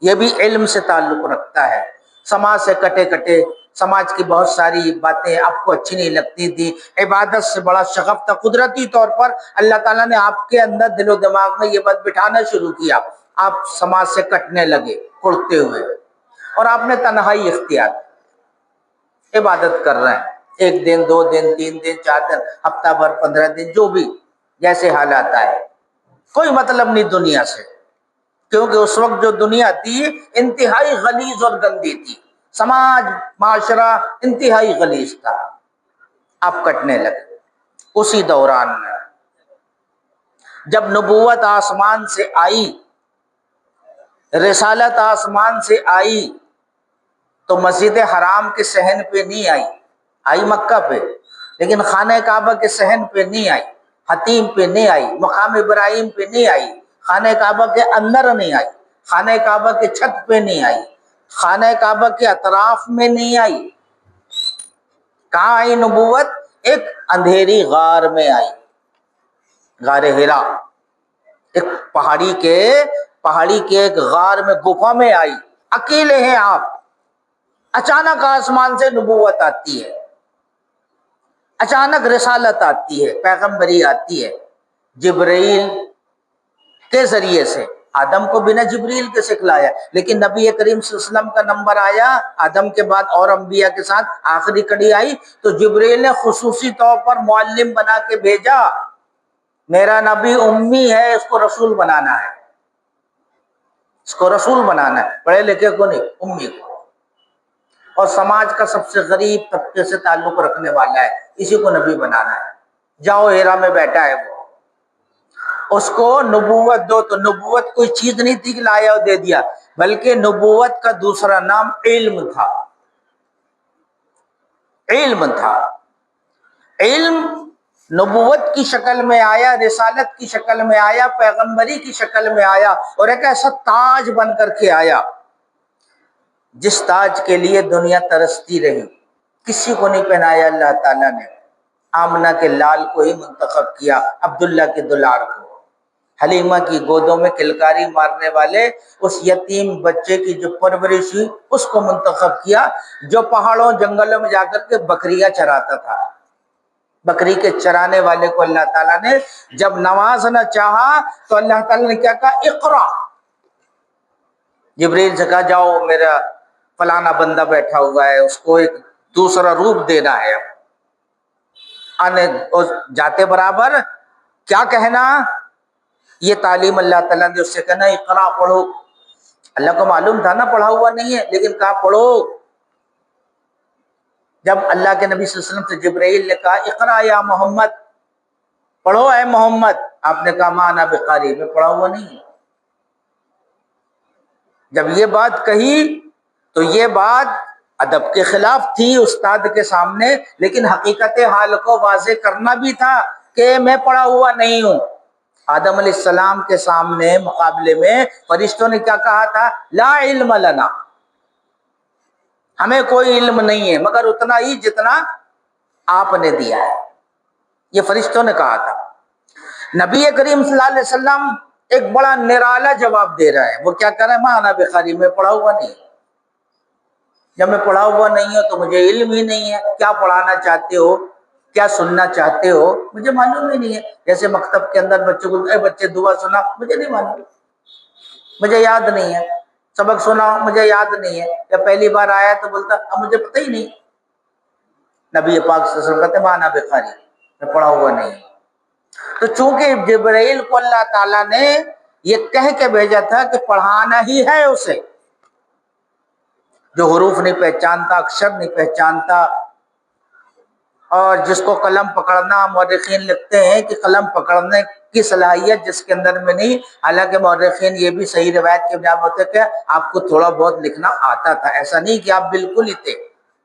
یہ بھی علم سے تعلق رکھتا ہے۔ سماج سے کٹے کٹے، سماج کی بہت ساری باتیں آپ کو اچھی نہیں لگتی تھی، عبادت سے بڑا شغف تھا، قدرتی طور پر اللہ تعالیٰ نے آپ کے اندر دل و دماغ میں یہ بات بٹھانا شروع کیا، آپ سماج سے کٹنے لگے اڑتے ہوئے، اور آپ نے تنہائی اختیار، عبادت کر رہے ہیں، 1 دن 2 دن 3 دن 4 دن، ہفتہ بھر 15 دن، جو بھی جیسے حالات آئے، کوئی مطلب نہیں دنیا سے، کیونکہ اس وقت جو دنیا تھی انتہائی غلیظ اور گندی تھی، سماج معاشرہ انتہائی غلیظ تھا، آپ کٹنے لگے۔ اسی دوران میں جب نبوت آسمان سے آئی، رسالت آسمان سے آئی، تو مسجد حرام کے صحن پہ نہیں آئی، آئی مکہ پہ، لیکن خانہ کعبہ کے صحن پہ نہیں آئی، حتیم پہ نہیں آئی، مقام ابراہیم پہ نہیں آئی، خانہ کعبہ کے اندر نہیں آئی، خانہ کعبہ کے چھت پہ نہیں آئی، خانہ کعبہ کے اطراف میں نہیں آئی۔ کہاں آئی نبوت؟ ایک اندھیری غار میں آئی، غار حرا، ایک پہاڑی کے ایک غار میں، گفا میں آئی، اکیلے ہیں آپ، اچانک آسمان سے نبوت آتی ہے، اچانک رسالت آتی ہے، پیغمبری آتی ہے جبرائیل کے ذریعے سے۔ آدم کو بنا جبریل کے سکھلایا، لیکن نبی کریم صلی اللہ علیہ وسلم کا نمبر آیا آدم کے بعد اور انبیاء کے ساتھ آخری کڑی آئی، تو جبریل نے خصوصی طور پر معلم بنا کے بھیجا، میرا نبی امی ہے، اس کو رسول بنانا ہے، اس کو رسول بنانا ہے، پڑھے لکھے کو نہیں، امی کو، اور سماج کا سب سے غریب طبقے سے تعلق رکھنے والا ہے، اسی کو نبی بنانا ہے۔ جاؤ ہیرا میں بیٹھا ہے وہ، اس کو نبوت دو، تو نبوت کوئی چیز نہیں تھی کہ لایا اور دے دیا، بلکہ نبوت کا دوسرا نام علم تھا، علم تھا۔ علم نبوت کی شکل میں آیا، رسالت کی شکل میں آیا، پیغمبری کی شکل میں آیا، اور ایک ایسا تاج بن کر کے آیا جس تاج کے لیے دنیا ترستی رہی، کسی کو نہیں پہنایا اللہ تعالیٰ نے، آمنہ کے لال کو ہی منتخب کیا، عبداللہ کے دلار کو، حلیمہ کی گودوں میں کلکاری مارنے والے اس یتیم بچے کی جو پرورش ہوئی اس کو منتخب کیا، جو پہاڑوں جنگلوں میں جا کر کے بکریاں چراتا تھا۔ بکری کے چرانے والے کو اللہ تعالیٰ نے جب نوازنا چاہا تو اللہ تعالیٰ نے کیا کہا، اقرا۔ جبریل سے کہا جاؤ میرا فلانا بندہ بیٹھا ہوا ہے، اس کو ایک دوسرا روپ دینا ہے۔ آنے جاتے برابر کیا کہنا، یہ تعلیم اللہ تعالیٰ نے اس سے کہنا اقرا، پڑھو۔ اللہ کو معلوم تھا نا پڑھا ہوا نہیں ہے، لیکن کہا پڑھو۔ جب اللہ کے نبی صلی اللہ علیہ وسلم سے جبرائیل نے کہا اقرا یا محمد، پڑھو اے محمد، آپ نے کہا ما انا بقاری، میں پڑھا ہوا نہیں ہے۔ جب یہ بات کہی تو یہ بات ادب کے خلاف تھی استاد کے سامنے، لیکن حقیقت حال کو واضح کرنا بھی تھا کہ میں پڑھا ہوا نہیں ہوں۔ آدم علیہ السلام کے سامنے مقابلے میں فرشتوں نے کیا کہا تھا، لا علم لنا، ہمیں کوئی علم نہیں ہے مگر اتنا ہی جتنا آپ نے دیا ہے، یہ فرشتوں نے کہا تھا۔ نبی کریم صلی اللہ علیہ وسلم ایک بڑا نرالا جواب دے رہا ہے، وہ کیا کہہ رہا ہے، ما انا بقاری، میں پڑھا ہوا نہیں۔ جب میں پڑھا ہوا نہیں ہوں تو مجھے علم ہی نہیں ہے، کیا پڑھانا چاہتے ہو، کیا سننا چاہتے ہو، مجھے معلوم ہی نہیں ہے۔ جیسے مکتب کے اندر بچوں کو اے بچے دعا سنا، مجھے نہیں معلوم، مجھے یاد نہیں ہے، سبق سنا مجھے یاد نہیں ہے، یا پہلی بار آیا تو بولتا اب مجھے پتہ ہی نہیں۔ نبی پاک صلی اللہ علیہ وسلم کہتے ما انا بقاری، میں پڑھا ہوا نہیں۔ تو چونکہ جبرائیل کو اللہ تعالیٰ نے یہ کہہ کے بھیجا تھا کہ پڑھانا ہی ہے اسے، جو حروف نہیں پہچانتا، اکشر نہیں پہچانتا، اور جس کو قلم پکڑنا، مورخین لکھتے ہیں کہ قلم پکڑنے کی صلاحیت جس کے اندر میں نہیں، حالانکہ مورخین یہ بھی صحیح روایت کے بجائے ہوتے کہ آپ کو تھوڑا بہت لکھنا آتا تھا، ایسا نہیں کہ آپ بالکل ہی تھے،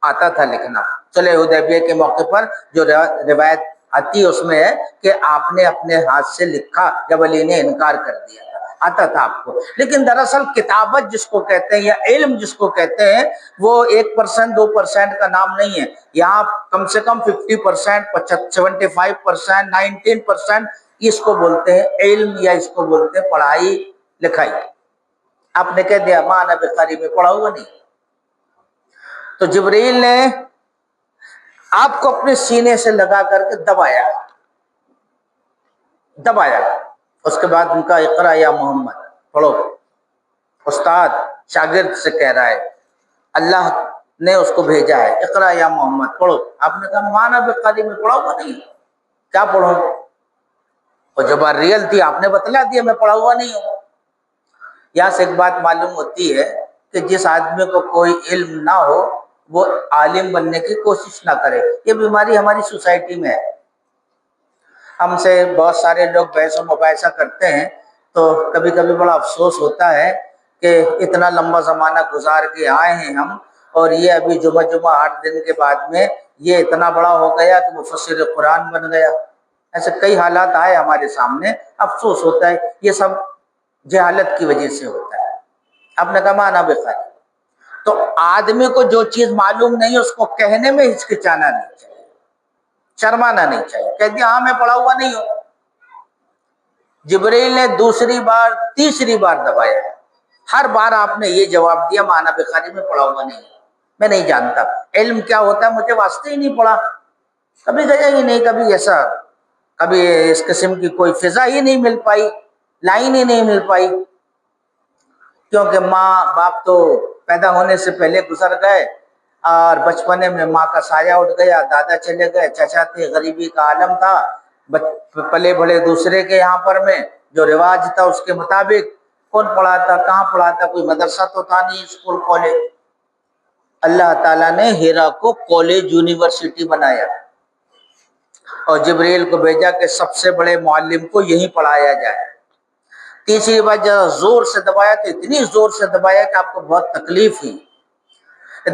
آتا تھا لکھنا۔ صلح حدیبیہ کے موقع پر جو روایت آتی ہے اس میں ہے کہ آپ نے اپنے ہاتھ سے لکھا جب علی نے انکار کر دیا تھا، آتا تھا آپ کو۔ لیکن دراصل کتابت جس کو کہتے ہیں یا علم جس کو کہتے ہیں وہ 1%، 2% کا نام نہیں ہے، یہاں کم سے کم 50%، 75%، 19% اس کو بولتے ہیں علم، یا اس کو بولتے ہیں پڑھائی لکھائی۔ آپ نے کہہ دیا ما انا بقاری، میں پڑھا ہوا نہیں۔ تو جبرائیل نے آپ کو اپنے سینے سے لگا کر کے دبایا، اس کے بعد ان کا اقرا یا محمد، پڑھو۔ استاد شاگرد سے کہہ رہا ہے، اللہ نے اس کو بھیجا ہے، اقرا یا محمد، پڑھو۔ آپ نے کہا ما انا بقاری، میں پڑھا ہوا نہیں، کیا پڑھوں؟ اور جو بات ریئل تھی آپ نے بتلا دیا، میں پڑھا ہوا نہیں ہوں۔ یہاں سے ایک بات معلوم ہوتی ہے کہ جس آدمی کو کوئی علم نہ ہو وہ عالم بننے کی کوشش نہ کرے، یہ بیماری ہماری سوسائٹی میں ہے۔ ہم سے بہت سارے لوگ بحث و مباحثہ کرتے ہیں تو کبھی کبھی بڑا افسوس ہوتا ہے کہ اتنا لمبا زمانہ گزار کے آئے ہیں ہم، اور یہ ابھی جمعہ 8 دن کے بعد میں یہ اتنا بڑا ہو گیا کہ مفسر قرآن بن گیا۔ ایسے کئی حالات آئے ہمارے سامنے، افسوس ہوتا ہے، یہ سب جہالت کی وجہ سے ہوتا ہے۔ آپ نے کہا ما انا بقاری، تو آدمی کو جو چیز معلوم نہیں اس کو کہنے میں ہچکچانا نہیں چاہیے، شرمانا نہیں چاہیے، کہہ دیا ہاں میں پڑھا ہوا نہیں ہوں۔ جبرائیل نے دوسری بار، تیسری بار دبایا، ہر بار آپ نے یہ جواب دیا ما انا بقاری، میں پڑھا ہوا نہیں، میں نہیں جانتا علم کیا ہوتا ہے، مجھے واسطے ہی نہیں پڑھا، کبھی گیا ہی نہیں، کبھی ایسا، کبھی اس قسم کی کوئی فضا ہی نہیں مل پائی، لائن ہی نہیں مل پائی، کیونکہ ماں باپ تو پیدا ہونے سے پہلے گزر گئے، اور بچپنے میں ماں کا سایہ اٹھ گیا، دادا چلے گئے، چچا تھے، غریبی کا عالم تھا، پلے بڑے دوسرے کے یہاں پر میں، جو رواج تھا اس کے مطابق، کون پڑھاتا، کہاں پڑھاتا، کوئی مدرسہ تو تھا نہیں، اسکول کالج۔ اللہ تعالیٰ نے ہیرا کو کالج یونیورسٹی بنایا، اور جبرائیل کو بھیجا کہ سب سے بڑے معلم کو یہیں پڑھایا جائے۔ تیسری بار جب زور سے دبایا تو اتنی زور سے دبایا کہ آپ کو بہت تکلیف ہوئی۔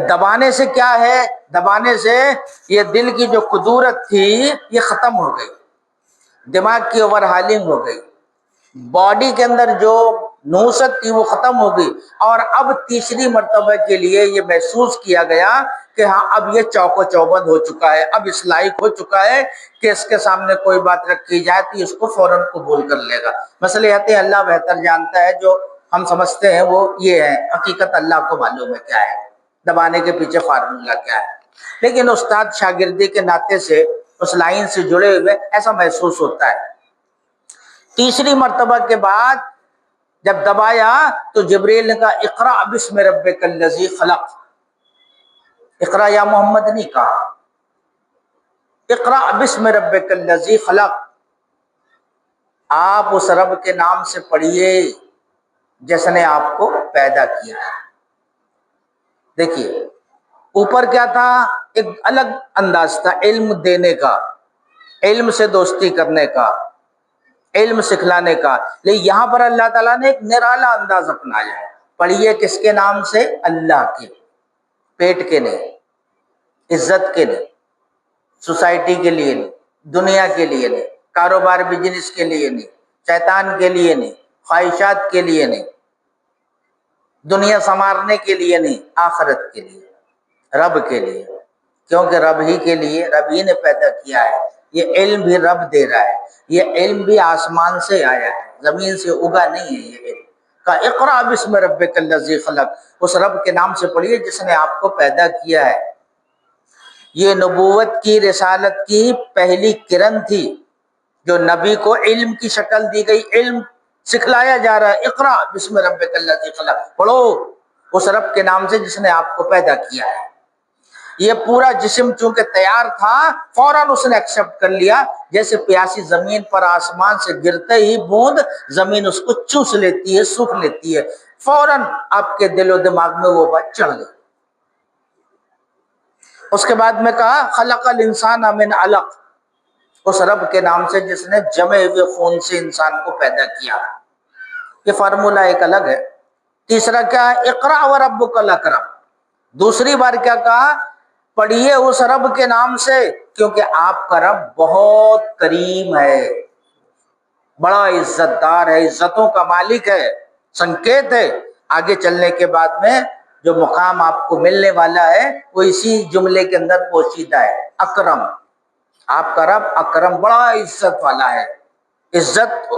دبانے سے کیا ہے، دبانے سے یہ دل کی جو قدورت تھی یہ ختم ہو گئی، دماغ کی اوور ہالنگ ہو گئی، باڈی کے اندر جو نوست تھی وہ ختم ہو گئی، اور اب تیسری مرتبہ کے لیے یہ محسوس کیا گیا کہ کہ ہاں اب یہ چوک و چوبند ہو چکا ہے، اب اس لائق ہو چکا ہے کہ اس کے سامنے کوئی بات رکھی جائے تو اس کو فوراً قبول کر لے گا۔ مصلحت اللہ بہتر جانتا ہے، جو ہم سمجھتے ہیں وہ یہ ہے، حقیقت اللہ کو معلوم ہے کیا ہے، دبانے کے پیچھے فارمولہ کیا ہے۔ لیکن استاد شاگردی کے ناطے سے اس لائن سے جڑے ہوئے ایسا محسوس ہوتا ہے۔ تیسری مرتبہ کے بعد جب دبایا تو جبریل نے کہا اقرأ بسم ربک الذی خلق، اقرأ یا محمد نہیں کہا، اقرأ بسم ربک الذی خلق، آپ اس رب کے نام سے پڑھیے جس نے آپ کو پیدا کیا۔ دیکھیے اوپر کیا تھا، ایک الگ انداز تھا علم دینے کا، علم سے دوستی کرنے کا، علم سکھلانے کا، لیکن یہاں پر اللہ تعالیٰ نے ایک نرالا انداز اپنایا ہے۔ پڑھیے کس کے نام سے؟ اللہ کے، پیٹ کے نہیں، عزت کے نہیں، سوسائٹی کے لیے نہیں، دنیا کے لیے نہیں، کاروبار بزنس کے لیے نہیں، شیطان کے لیے نہیں، خواہشات کے لیے نہیں، دنیا سنوارنے کے لیے نہیں، آخرت کے لیے، رب کے لیے، کیونکہ رب ہی کے لیے، رب ہی نے پیدا کیا ہے۔ یہ علم بھی رب دے رہا ہے، یہ علم بھی آسمان سے آیا ہے، زمین سے اگا نہیں ہے یہ علم۔ کہ اقرأ بسم ربک الذی خلق، اس رب کے نام سے پڑھیے جس نے آپ کو پیدا کیا ہے۔ یہ نبوت کی، رسالت کی پہلی کرن تھی جو نبی کو علم کی شکل دی گئی، علم سکھلایا جا رہا ہے۔ اقرأ بسم ربک الذی خلق، پڑھو اس رب کے نام سے جس نے آپ کو پیدا کیا ہے۔ یہ پورا جسم چونکہ تیار تھا، فوراً اس نے ایکسپٹ کر لیا، جیسے پیاسی زمین پر آسمان سے گرتے ہی بوند زمین اس کو چوس لیتی ہے، سوکھ لیتی ہے، فوراً آپ کے دل و دماغ میں وہ بات چڑھ گئی۔ اس کے بعد میں کہا خلق الانسان من علق، اس رب کے نام سے جس نے جمے ہوئے خون سے انسان کو پیدا کیا۔ یہ فارمولہ ایک الگ ہے۔ تیسرا کیا ہے؟ اقرأ وربک الاکرم، دوسری بار کیا کہا؟ پڑھیے اس رب کے نام سے، کیونکہ آپ کا رب بہت کریم ہے، بڑا عزت دار ہے، عزتوں کا مالک ہے، سنکیت ہے۔ آگے چلنے کے بعد میں جو مقام آپ کو ملنے والا ہے وہ اسی جملے کے اندر پوشیدہ ہے، اکرم۔ آپ کا رب اکرم، بڑا عزت والا ہے، عزت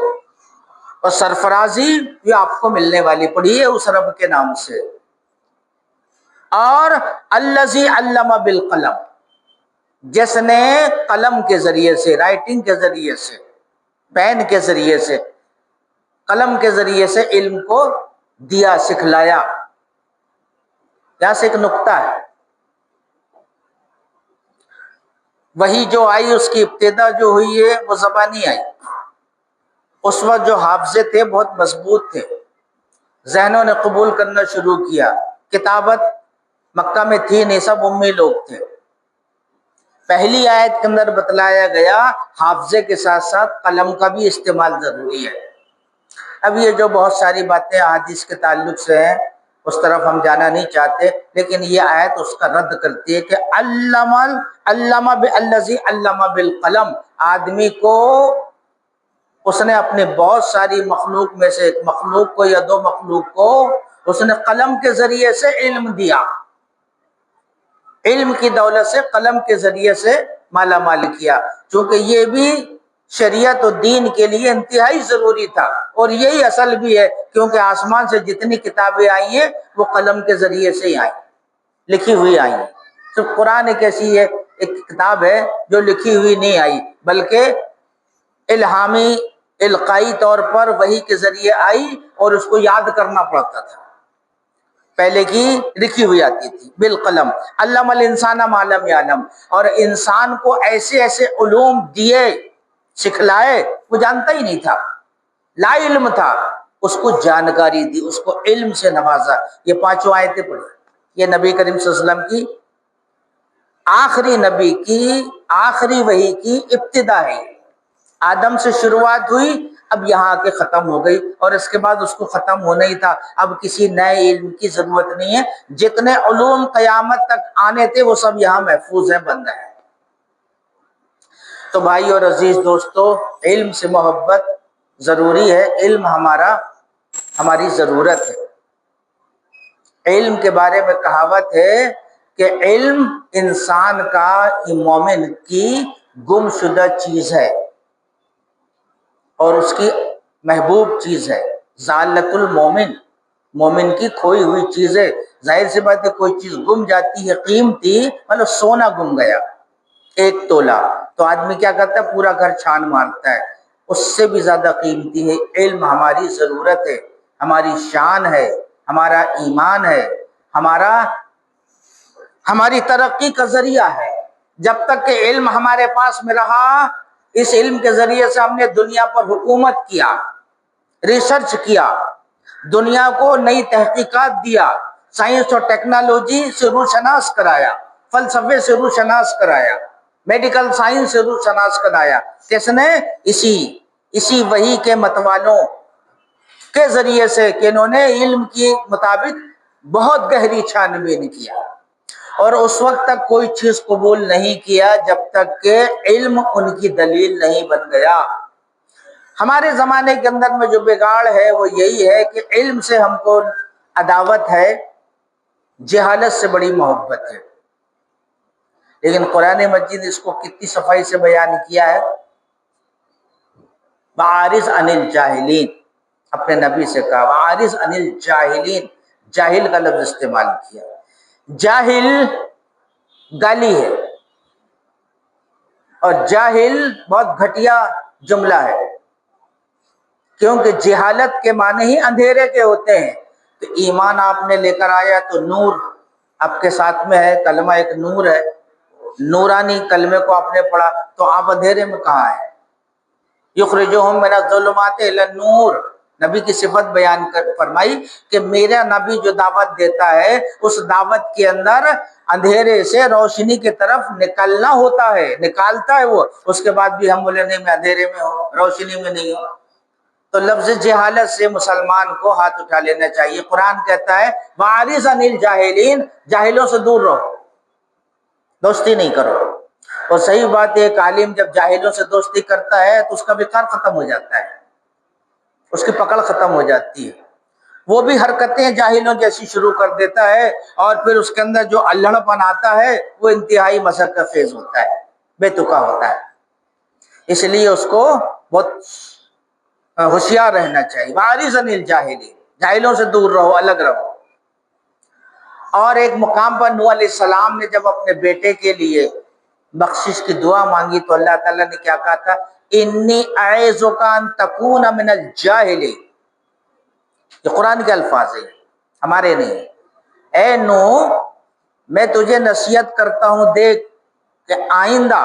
اور سرفرازی یہ آپ کو ملنے والی، پڑھیے اس رب کے نام سے۔ اور الذی علم بالقلم، جس نے قلم کے ذریعے سے، رائٹنگ کے ذریعے سے، پین کے ذریعے سے، قلم کے ذریعے سے علم کو دیا، سکھلایا۔ یہاں سے ایک نقطہ ہے، وہی جو آئی اس کی ابتدا جو ہوئی ہے وہ زبانی آئی۔ اس وقت جو حافظے تھے بہت مضبوط تھے، ذہنوں نے قبول کرنا شروع کیا، کتابت مکہ میں تھی نہیں، سب امی لوگ تھے۔ پہلی آیت کے اندر بتلایا گیا حافظے کے ساتھ ساتھ قلم کا بھی استعمال ضروری ہے۔ اب یہ جو بہت ساری باتیں احادیث کے تعلق سے ہیں اس طرف ہم جانا نہیں چاہتے، لیکن یہ آیت اس کا رد کرتی ہے کہ علم الذی علم بالقلم، آدمی کو اس نے اپنے بہت ساری مخلوق میں سے ایک مخلوق کو یا دو مخلوق کو اس نے قلم کے ذریعے سے علم دیا، علم کی دولت سے قلم کے ذریعے سے مالا مال کیا، چونکہ یہ بھی شریعت و دین کے لیے انتہائی ضروری تھا، اور یہی اصل بھی ہے، کیونکہ آسمان سے جتنی کتابیں آئی ہیں وہ قلم کے ذریعے سے ہی آئیں، لکھی ہوئی آئی ہیں۔ صرف قرآن ایک ایسی ہے، ایک کتاب ہے جو لکھی ہوئی نہیں آئی، بلکہ الہامی القائی طور پر وحی کے ذریعے آئی، اور اس کو یاد کرنا پڑتا تھا، پہلے کی لکھی ہوئی آتی تھی بالقلم۔ علم الانسان ما لم یعلم، اور انسان کو ایسے ایسے علوم دیے، سکھلائے، وہ جانتا ہی نہیں تھا، لا علم تھا، اس کو جانکاری دی، اس کو علم سے نوازا۔ یہ پانچوں آیتیں پڑھی، یہ نبی کریم صلی اللہ علیہ وسلم کی آخری نبی کی آخری وحی کی ابتدا ہے۔ آدم سے شروعات ہوئی، اب یہاں کے ختم ہو گئی، اور اس کے بعد اس کو ختم ہونا ہی تھا، اب کسی نئے علم کی ضرورت نہیں ہے، جتنے علوم قیامت تک آنے تھے وہ سب یہاں محفوظ ہیں، بند ہیں۔ تو بھائی اور عزیز دوستو، علم سے محبت ضروری ہے، علم ہماری ضرورت ہے۔ علم کے بارے میں کہاوت ہے کہ علم انسان کا مومن کی گم شدہ چیز ہے اور اس کی محبوب چیز ہے. ضالۃ المومن، مومن کی کھوئی ہوئی چیز ہے. ظاہر سی بات ہے کوئی چیز گم جاتی ہے قیمتی، مطلب سونا گم گیا 1 تولہ، تو آدمی کیا کرتا ہے؟ پورا گھر چھان مارتا ہے. اس سے بھی زیادہ قیمتی ہے علم. ہماری ضرورت ہے، ہماری شان ہے، ہمارا ایمان ہے، ہماری ترقی کا ذریعہ ہے. جب تک کہ علم ہمارے پاس میں رہا، اس علم کے ذریعے سے ہم نے دنیا پر حکومت کیا، ریسرچ کیا، دنیا کو نئی تحقیقات دیا، سائنس اور ٹیکنالوجی سے روشناس کرایا، فلسفے سے روشناس کرایا، میڈیکل سائنس سے روشناس کرایا. کس نے؟ اسی وحی کے متوالوں کے ذریعے سے کہ انہوں نے علم کے مطابق بہت گہری چھان بین کیا. اور اس وقت تک کوئی چیز قبول نہیں کیا جب تک کہ علم ان کی دلیل نہیں بن گیا. ہمارے زمانے کے اندر میں جو بگاڑ ہے وہ یہی ہے کہ علم سے ہم کو عداوت ہے، جہالت سے بڑی محبت ہے. لیکن قرآن مجید اس کو کتنی صفائی سے بیان کیا ہے. وَعَارِضْ عَنِ الْجَاهِلِينَ، اپنے نبی سے کہا وَعَارِضْ عَنِ الْجَاهِلِينَ، جاہل کا لفظ استعمال کیا. جاہل گالی ہے، اور جاہل بہت گھٹیا جملہ ہے، کیونکہ جہالت کے معنی ہی اندھیرے کے ہوتے ہیں. تو ایمان آپ نے لے کر آیا تو نور آپ کے ساتھ میں ہے، کلمہ ایک نور ہے، نورانی کلمے کو آپ نے پڑھا تو آپ اندھیرے میں کہاں ہیں؟ یخرجہم من الظلمات الی النور، نبی کی صفت بیان کر فرمائی کہ میرا نبی جو دعوت دیتا ہے اس دعوت کے اندر اندھیرے سے روشنی کی طرف نکلنا ہوتا ہے، نکالتا ہے وہ. اس کے بعد بھی ہم بولے نہیں میں اندھیرے میں ہوں، روشنی میں نہیں ہوں. تو لفظ جہالت سے مسلمان کو ہاتھ اٹھا لینا چاہیے. قرآن کہتا ہے وَعَارِضْ عَنِ الْجَاهِلِينَ، جاہلوں سے دور رہو، دوستی نہیں کرو. اور صحیح بات ہے، ایک عالم جب جاہلوں سے دوستی کرتا ہے تو اس کا وقار ختم ہو جاتا ہے، اس کی پکڑ ختم ہو جاتی ہے. وہ بھی حرکتیں جاہلوں جیسی شروع کر دیتا ہے، اور پھر اس کے اندر جو الہڑ پن آتا ہے وہ انتہائی مشقت خیز ہوتا ہے، بے تکا ہوتا ہے. اس لیے اس کو بہت ہوشیار رہنا چاہیے. وَعَارِضْ عَنِ الْجَاهِلِينَ، جاہلوں سے دور رہو، الگ رہو. اور ایک مقام پر نوح علیہ السلام نے جب اپنے بیٹے کے لیے بخشش کی دعا مانگی تو اللہ تعالیٰ نے کیا کہا تھا؟ انی اعیذک ان تکون من الجاہلین. یہ قرآن کے الفاظ ہیں، ہمارے نہیں. اے نوح میں تجھے نصیحت کرتا ہوں دیکھ کہ آئندہ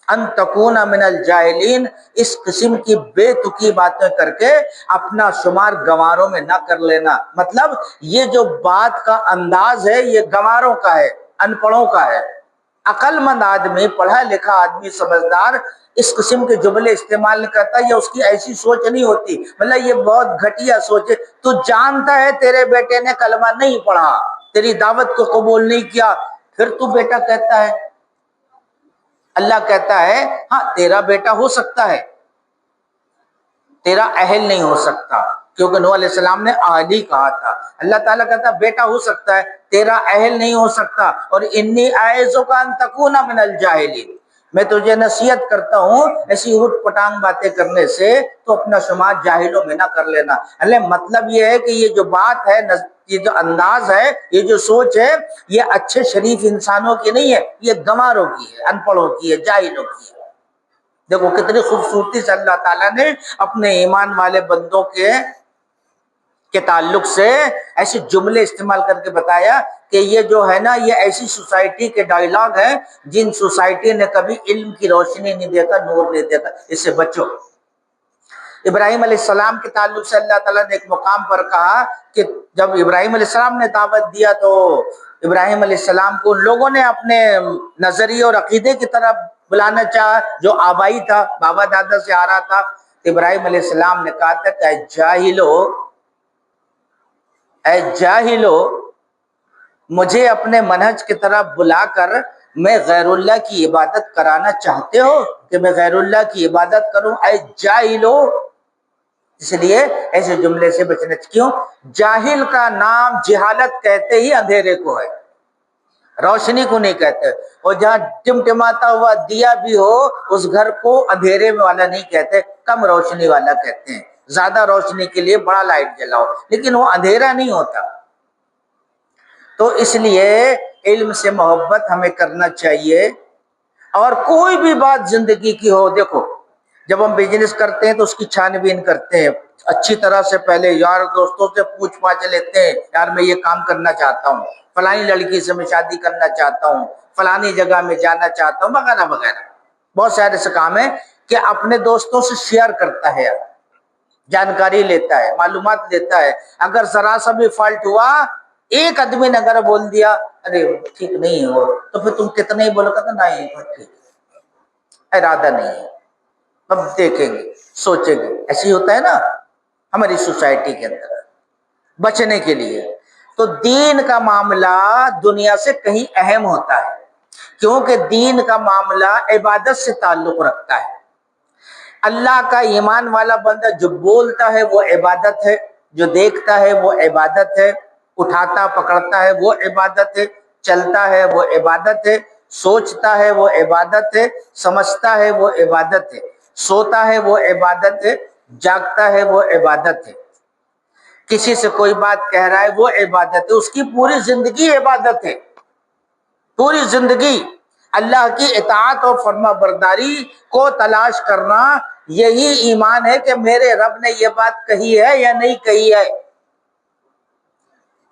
ان تکون من الجاہلین، اس قسم کی بے تکی باتیں کر کے اپنا شمار گنواروں میں نہ کر لینا. مطلب یہ جو بات کا انداز ہے یہ گنواروں کا ہے، ان پڑھوں کا ہے. عقل مند آدمی، پڑھا لکھا آدمی، سمجھدار اس قسم کے جملے استعمال نہیں کرتا. یہ اس کی ایسی سوچ نہیں ہوتی، مطلب یہ بہت گھٹیا سوچ ہے. تو جانتا ہے تیرے بیٹے نے کلمہ نہیں پڑھا، تیری دعوت کو قبول نہیں کیا، پھر تو بیٹا کہتا ہے. اللہ کہتا ہے ہاں تیرا بیٹا ہو سکتا ہے، تیرا اہل نہیں ہو سکتا، کیونکہ نوح علیہ السلام نے اہلی کہا تھا. اللہ تعالیٰ کہتا ہے بیٹا ہو سکتا ہے، تیرا اہل نہیں ہو سکتا. اور انی اعیذک ان تکون من الجاہلین، میں تجھے نصیحت کرتا ہوں ایسی اٹھ پٹانگ باتیں کرنے سے تو اپنا شمار جاہلوں میں نہ کر لینا. اللہ مطلب یہ ہے کہ یہ جو بات ہے، یہ جو انداز ہے، یہ جو سوچ ہے، یہ اچھے شریف انسانوں کی نہیں ہے، یہ گنواروں کی ہے، ان پڑھوں کی ہے، جاہلوں کی ہے. دیکھو کتنی خوبصورتی سے اللہ تعالیٰ نے اپنے ایمان والے بندوں کے تعلق سے ایسے جملے استعمال کر کے بتایا کہ یہ جو ہے نا یہ ایسی سوسائٹی کے ڈائیلاگ ہیں جن سوسائٹی نے کبھی علم کی روشنی نہیں دیکھا، نور نہیں دیکھا. اس سے بچو. ابراہیم علیہ السلام کے تعلق سے اللہ تعالیٰ نے ایک مقام پر کہا کہ جب ابراہیم علیہ السلام نے دعوت دیا تو ابراہیم علیہ السلام کو لوگوں نے اپنے نظریے اور عقیدے کی طرف بلانا چاہا جو آبائی تھا، بابا دادا سے آ رہا تھا. ابراہیم علیہ السلام نے کہا تھا کہ اے جاہلو مجھے اپنے منہج کی طرف بلا کر میں غیر اللہ کی عبادت کرانا چاہتے ہو کہ میں غیر اللہ کی عبادت کروں؟ اے جاہلو. اس لیے ایسے جملے سے بچنا. کیوں؟ جاہل کا نام جہالت کہتے ہی اندھیرے کو ہے. روشنی کو نہیں کہتے. اور جہاں ٹمٹماتا ہوا دیا بھی ہو اس گھر کو اندھیرے والا نہیں کہتے, کم روشنی والا کہتے ہیں. زیادہ روشنی کے لیے بڑا لائٹ جلاؤ, لیکن وہ اندھیرا نہیں ہوتا. تو اس لیے علم سے محبت ہمیں کرنا چاہیے. اور کوئی بھی بات زندگی کی ہو, دیکھو جب ہم بزنس کرتے ہیں تو اس کی چھان بین کرتے ہیں اچھی طرح سے, پہلے یار دوستوں سے پوچھ پاچھ لیتے ہیں, یار میں یہ کام کرنا چاہتا ہوں, فلانی لڑکی سے میں شادی کرنا چاہتا ہوں, فلانی جگہ میں جانا چاہتا ہوں, وغیرہ وغیرہ. بہت سارے ایسے کام ہیں کہ اپنے دوستوں سے شیئر کرتا ہے, جانکاری لیتا ہے, معلومات لیتا ہے. اگر ذرا سا بھی فالٹ ہوا, ایک آدمی نے اگر بول دیا ارے ٹھیک نہیں ہے وہ, تو پھر تم کتنے ہی بولو گے, نہیں ٹھیک ارادہ نہیں ہے, اب دیکھیں گے سوچیں گے. ایسے ہی ہوتا ہے نا ہماری سوسائٹی کے اندر. بچنے کے لیے تو دین کا معاملہ دنیا سے کہیں اہم ہوتا ہے, کیونکہ دین کا معاملہ عبادت سے تعلق رکھتا ہے. اللہ کا ایمان والا بندہ جو بولتا ہے وہ عبادت ہے, جو دیکھتا ہے وہ عبادت ہے, اٹھاتا پکڑتا ہے وہ عبادت ہے, چلتا ہے وہ عبادت ہے, سوچتا ہے وہ عبادت ہے, سمجھتا ہے وہ عبادت ہے, سوتا ہے وہ عبادت ہے, جاگتا ہے وہ عبادت ہے. کسی سے کوئی بات کہہ رہا ہے وہ عبادت ہے, اس کی پوری زندگی عبادت ہے. پوری زندگی اللہ کی اطاعت اور فرما برداری کو تلاش کرنا, یہی ایمان ہے کہ میرے رب نے یہ بات کہی ہے یا نہیں کہی ہے.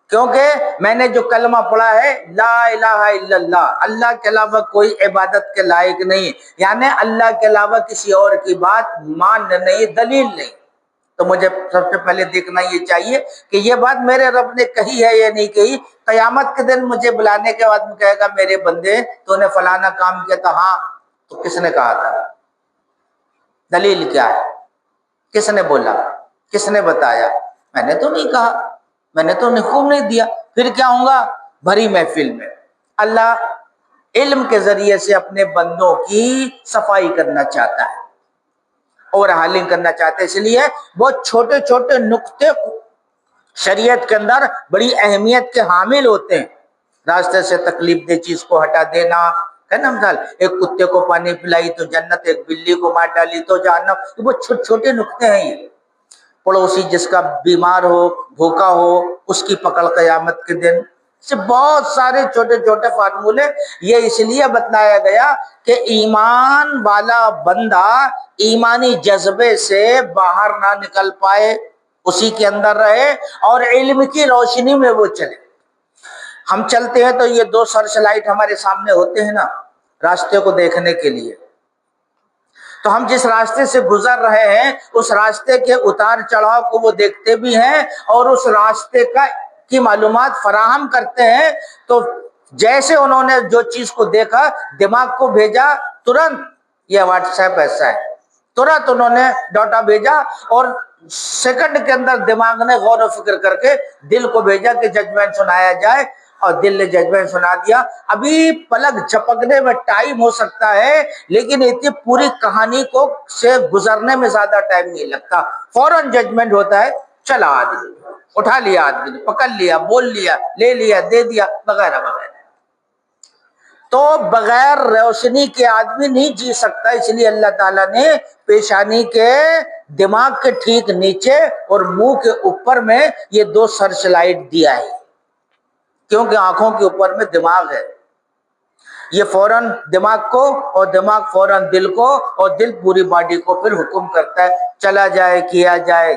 کیونکہ میں نے جو کلمہ پڑھا ہے لا الہ الا اللہ, اللہ کے علاوہ کوئی عبادت کے لائق نہیں, یعنی اللہ کے علاوہ کسی اور کی بات مان نہیں, دلیل نہیں. تو مجھے سب سے پہلے دیکھنا یہ چاہیے کہ یہ بات میرے رب نے کہی ہے یا نہیں کہی. قیامت کے دن مجھے بلانے کے بعد میں کہے گا میرے بندے تو نے فلانا کام کیا تھا, ہاں تو کس نے کہا تھا, دلیل کیا ہے, کس نے بولا, کس نے بتایا؟ میں نے تو نہیں کہا, میں نے تو حکم نہیں دیا. پھر کیا ہوں گا بھری محفل میں. اللہ علم کے ذریعے سے اپنے بندوں کی صفائی کرنا چاہتا ہے اور حالی کرنا چاہتے ہیں. اس لیے بہت چھوٹے چھوٹے نقطے شریعت کے اندر بڑی اہمیت کے حامل ہوتے ہیں. راستے سے تکلیف دہ چیز کو ہٹا دینا ہے نا, مثال ایک کتے کو پانی پلائی تو جنت, ایک بلی کو مار ڈالی تو جہنم. یہ بہت چھوٹے چھوٹے نقطے ہیں. یہ پڑوسی جس کا بیمار ہو, بھوکا ہو, اس کی پکڑ قیامت کے دن, سے بہت سارے چھوٹے چھوٹے فارمولے. یہ اس لیے بتلایا گیا کہ ایمان والا بندہ ایمانی جذبے سے باہر نہ نکل پائے, اسی کے اندر رہے اور علم کی روشنی میں وہ چلے. ہم چلتے ہیں تو یہ دو سرچ لائٹ ہمارے سامنے ہوتے ہیں نا راستے کو دیکھنے کے لیے. تو ہم جس راستے سے گزر رہے ہیں اس راستے کے اتار چڑھاؤ کو وہ دیکھتے بھی ہیں اور اس راستے کی معلومات فراہم کرتے ہیں. تو جیسے انہوں نے جو چیز کو دیکھا دماغ کو بھیجا, ترنت یہ واٹس ایپ ایسا ہے, ترنت انہوں نے ڈاٹا بھیجا اور سیکنڈ کے اندر دماغ نے غور و فکر کر کے دل کو بھیجا کہ ججمنٹ سنایا جائے, اور دل نے ججمنٹ سنا دیا. ابھی پلک جھپکنے میں ٹائم ہو سکتا ہے لیکن اتنی پوری کہانی کو سے گزرنے میں زیادہ ٹائم نہیں لگتا. فوراً ججمنٹ ہوتا ہے, چلا آدمی, اٹھا لیا آدمی نے, پکڑ لیا, بول لیا, لے لیا, دے دیا, وغیرہ وغیرہ. تو بغیر روشنی کے آدمی نہیں جی سکتا. اس لیے اللہ تعالیٰ نے پیشانی کے دماغ کے ٹھیک نیچے اور منہ کے اوپر میں یہ دو سرچ لائٹ دیا ہے, کیونکہ آنکھوں کے اوپر میں دماغ ہے. یہ فوراً دماغ کو اور دماغ فوراً دل کو اور دل پوری باڈی کو پھر حکم کرتا ہے چلا جائے, کیا جائے,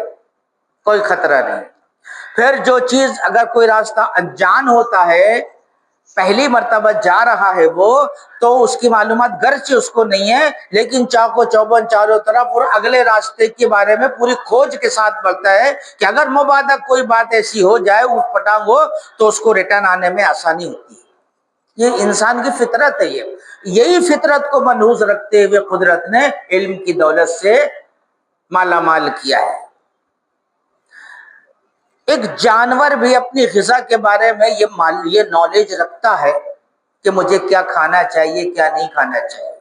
کوئی خطرہ نہیں. پھر جو چیز اگر کوئی راستہ انجان ہوتا ہے, پہلی مرتبہ جا رہا ہے وہ, تو اس کی معلومات گرچہ اس کو نہیں ہے لیکن چاقو چوبند چاروں طرف اور اگلے راستے کے بارے میں پوری کھوج کے ساتھ بڑھتا ہے کہ اگر مبادا کوئی بات ایسی ہو جائے, اٹھ پٹانگ ہو, تو اس کو ریٹرن آنے میں آسانی ہوتی ہے. یہ انسان کی فطرت ہے. یہی فطرت کو منحوس رکھتے ہوئے قدرت نے علم کی دولت سے مالا مال کیا ہے. ایک جانور بھی اپنی غذا کے بارے میں یہ نالج رکھتا ہے کہ مجھے کیا کھانا چاہیے, کیا نہیں کھانا چاہیے.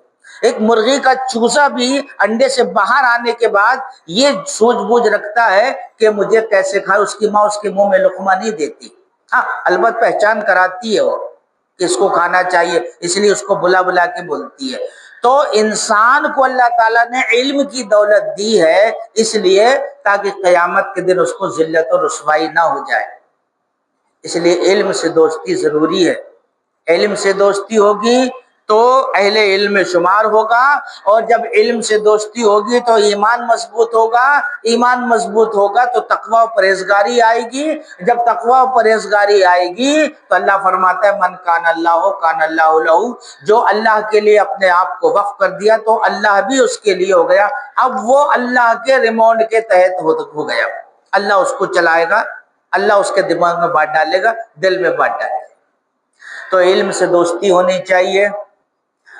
ایک مرغی کا چوزا بھی انڈے سے باہر آنے کے بعد یہ سوجھ بوجھ رکھتا ہے کہ مجھے کیسے کھائے. اس کی ماں اس کے منہ میں لقمہ نہیں دیتی, ہاں البتہ پہچان کراتی ہے وہ, کہ اس کو کھانا چاہیے، اس لیے اس کو بلا بلا کے بولتی ہے۔ تو انسان کو اللہ تعالیٰ نے علم کی دولت دی ہے اس لیے تاکہ قیامت کے دن اس کو ذلت و رسوائی نہ ہو جائے، اس لیے علم سے دوستی ضروری ہے۔ علم سے دوستی ہوگی تو اہل علم میں شمار ہوگا، اور جب علم سے دوستی ہوگی تو ایمان مضبوط ہوگا، ایمان مضبوط ہوگا تو تقوی و پرہیزگاری آئے گی، جب تقوی و پرہیزگاری آئے گی تو اللہ فرماتا ہے من کان اللہ کان اللہ لہ، جو اللہ کے لیے اپنے آپ کو وقف کر دیا تو اللہ بھی اس کے لیے ہو گیا، اب وہ اللہ کے ریمونڈ کے تحت ہو گیا، اللہ اس کو چلائے گا، اللہ اس کے دماغ میں بات ڈالے گا، دل میں بات ڈالے گا۔ تو علم سے دوستی ہونی چاہیے،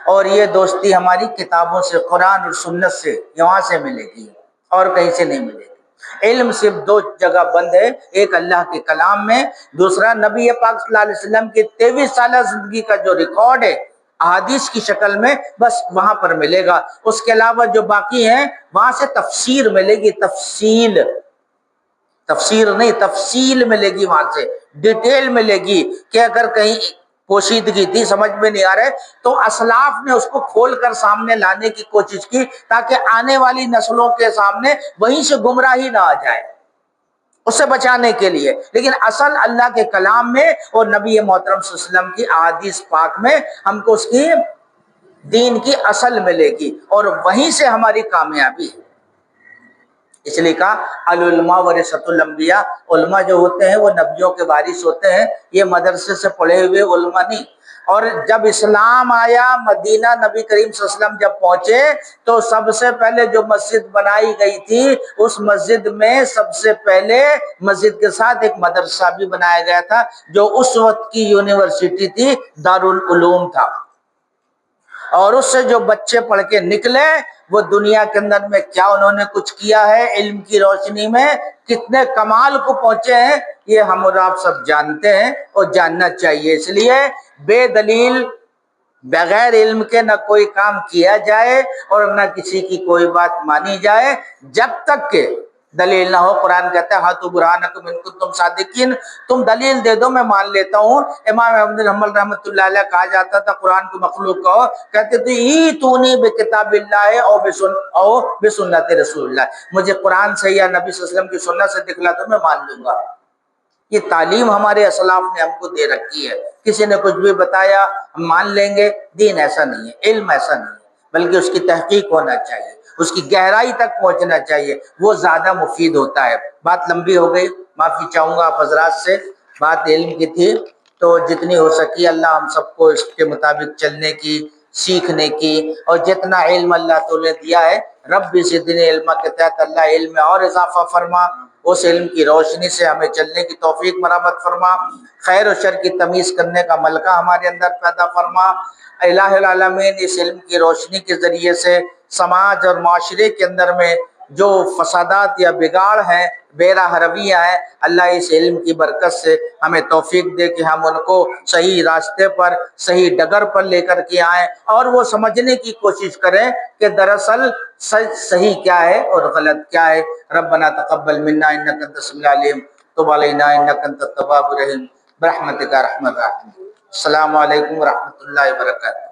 اور یہ دوستی ہماری کتابوں سے، قرآن اور سنت سے، یہاں سے ملے گی اور کہیں سے نہیں ملے گی۔ علم صرف دو جگہ بند ہے، ایک اللہ کے کلام میں، دوسرا نبی پاک صلی اللہ علیہ وسلم کی 23 سالہ زندگی کا جو ریکارڈ ہے احادیث کی شکل میں، بس وہاں پر ملے گا۔ اس کے علاوہ جو باقی ہیں وہاں سے تفسیر ملے گی، تفصیل، تفسیر نہیں تفصیل ملے گی، وہاں سے ڈیٹیل ملے گی کہ اگر کہیں پوشیدگی تھی سمجھ میں نہیں آ رہے تو اسلاف نے اس کو کھول کر سامنے لانے کی کوشش کی تاکہ آنے والی نسلوں کے سامنے وہیں سے گمراہی نہ آ جائے، اس سے بچانے کے لیے۔ لیکن اصل اللہ کے کلام میں اور نبی محترم صلی اللہ علیہ وسلم کی احادیث پاک میں ہم کو اس کی دین کی اصل ملے گی، اور وہیں سے ہماری کامیابی ہے۔ اس لیے کہا العلماء ورثۃ الانبیاء، علماء جو ہوتے ہیں وہ نبیوں کے وارث ہوتے ہیں، یہ مدرسے سے پڑھے ہوئے علماء نہیں۔ اور جب اسلام آیا مدینہ، نبی کریم صلی اللہ علیہ وسلم جب پہنچے تو سب سے پہلے جو مسجد بنائی گئی تھی اس مسجد میں سب سے پہلے مسجد کے ساتھ ایک مدرسہ بھی بنایا گیا تھا، جو اس وقت کی یونیورسٹی تھی، دارالعلوم تھا، اور اس سے جو بچے پڑھ کے نکلے وہ دنیا کے اندر میں کیا انہوں نے کچھ کیا ہے، علم کی روشنی میں کتنے کمال کو پہنچے ہیں، یہ ہم اور آپ سب جانتے ہیں اور جاننا چاہیے۔ اس لیے بے دلیل بغیر علم کے نہ کوئی کام کیا جائے اور نہ کسی کی کوئی بات مانی جائے جب تک کہ دلیل نہ ہو۔ قرآن کہتا ہے ہاتھو برہانکم ان کنتم صادقین، تم دلیل دے دو میں مان لیتا ہوں۔ امام احمد بن حنبل رحمۃ اللہ علیہ کہا جاتا تھا قرآن کو مخلوق کہو، کہتے تھے ایتونی بکتاب اللہ او بسنت رسول اللہ، مجھے قرآن سے یا نبی صلی اللہ علیہ وسلم کی سنت سے دکھلا دو میں مان لوں گا۔ یہ تعلیم ہمارے اسلاف نے ہم کو دے رکھی ہے، کسی نے کچھ بھی بتایا ہم مان لیں گے، دین ایسا نہیں ہے، علم ایسا نہیں ہے، بلکہ اس کی تحقیق ہونا چاہیے، اس کی گہرائی تک پہنچنا چاہیے، وہ زیادہ مفید ہوتا ہے۔ بات لمبی ہو گئی، معافی چاہوں گا آپ حضرات سے، بات علم کی تھی تو جتنی ہو سکی اللہ ہم سب کو اس کے مطابق چلنے کی، سیکھنے کی، اور جتنا علم اللہ تو نے دیا ہے رب زدنی علما کے تحت اللہ علم میں اور اضافہ فرما، اس علم کی روشنی سے ہمیں چلنے کی توفیق مرحمت فرما، خیر و شر کی تمیز کرنے کا ملکہ ہمارے اندر پیدا فرما۔ الہ العالمین اس علم کی روشنی کے ذریعے سے سماج اور معاشرے کے اندر میں جو فسادات یا بگاڑ ہیں، بے راہ رویاں ہیں، اللہ اس علم کی برکت سے ہمیں توفیق دے کہ ہم ان کو صحیح راستے پر، صحیح ڈگر پر لے کر کے آئیں، اور وہ سمجھنے کی کوشش کریں کہ دراصل صحیح کیا ہے اور غلط کیا ہے۔ ربنا تقبل منا انک انت السمیع العلیم تب علینا انک انت التواب الرحیم برحمتک یا ارحم الراحمین۔ السلام علیکم ورحمۃ اللہ وبرکاتہ۔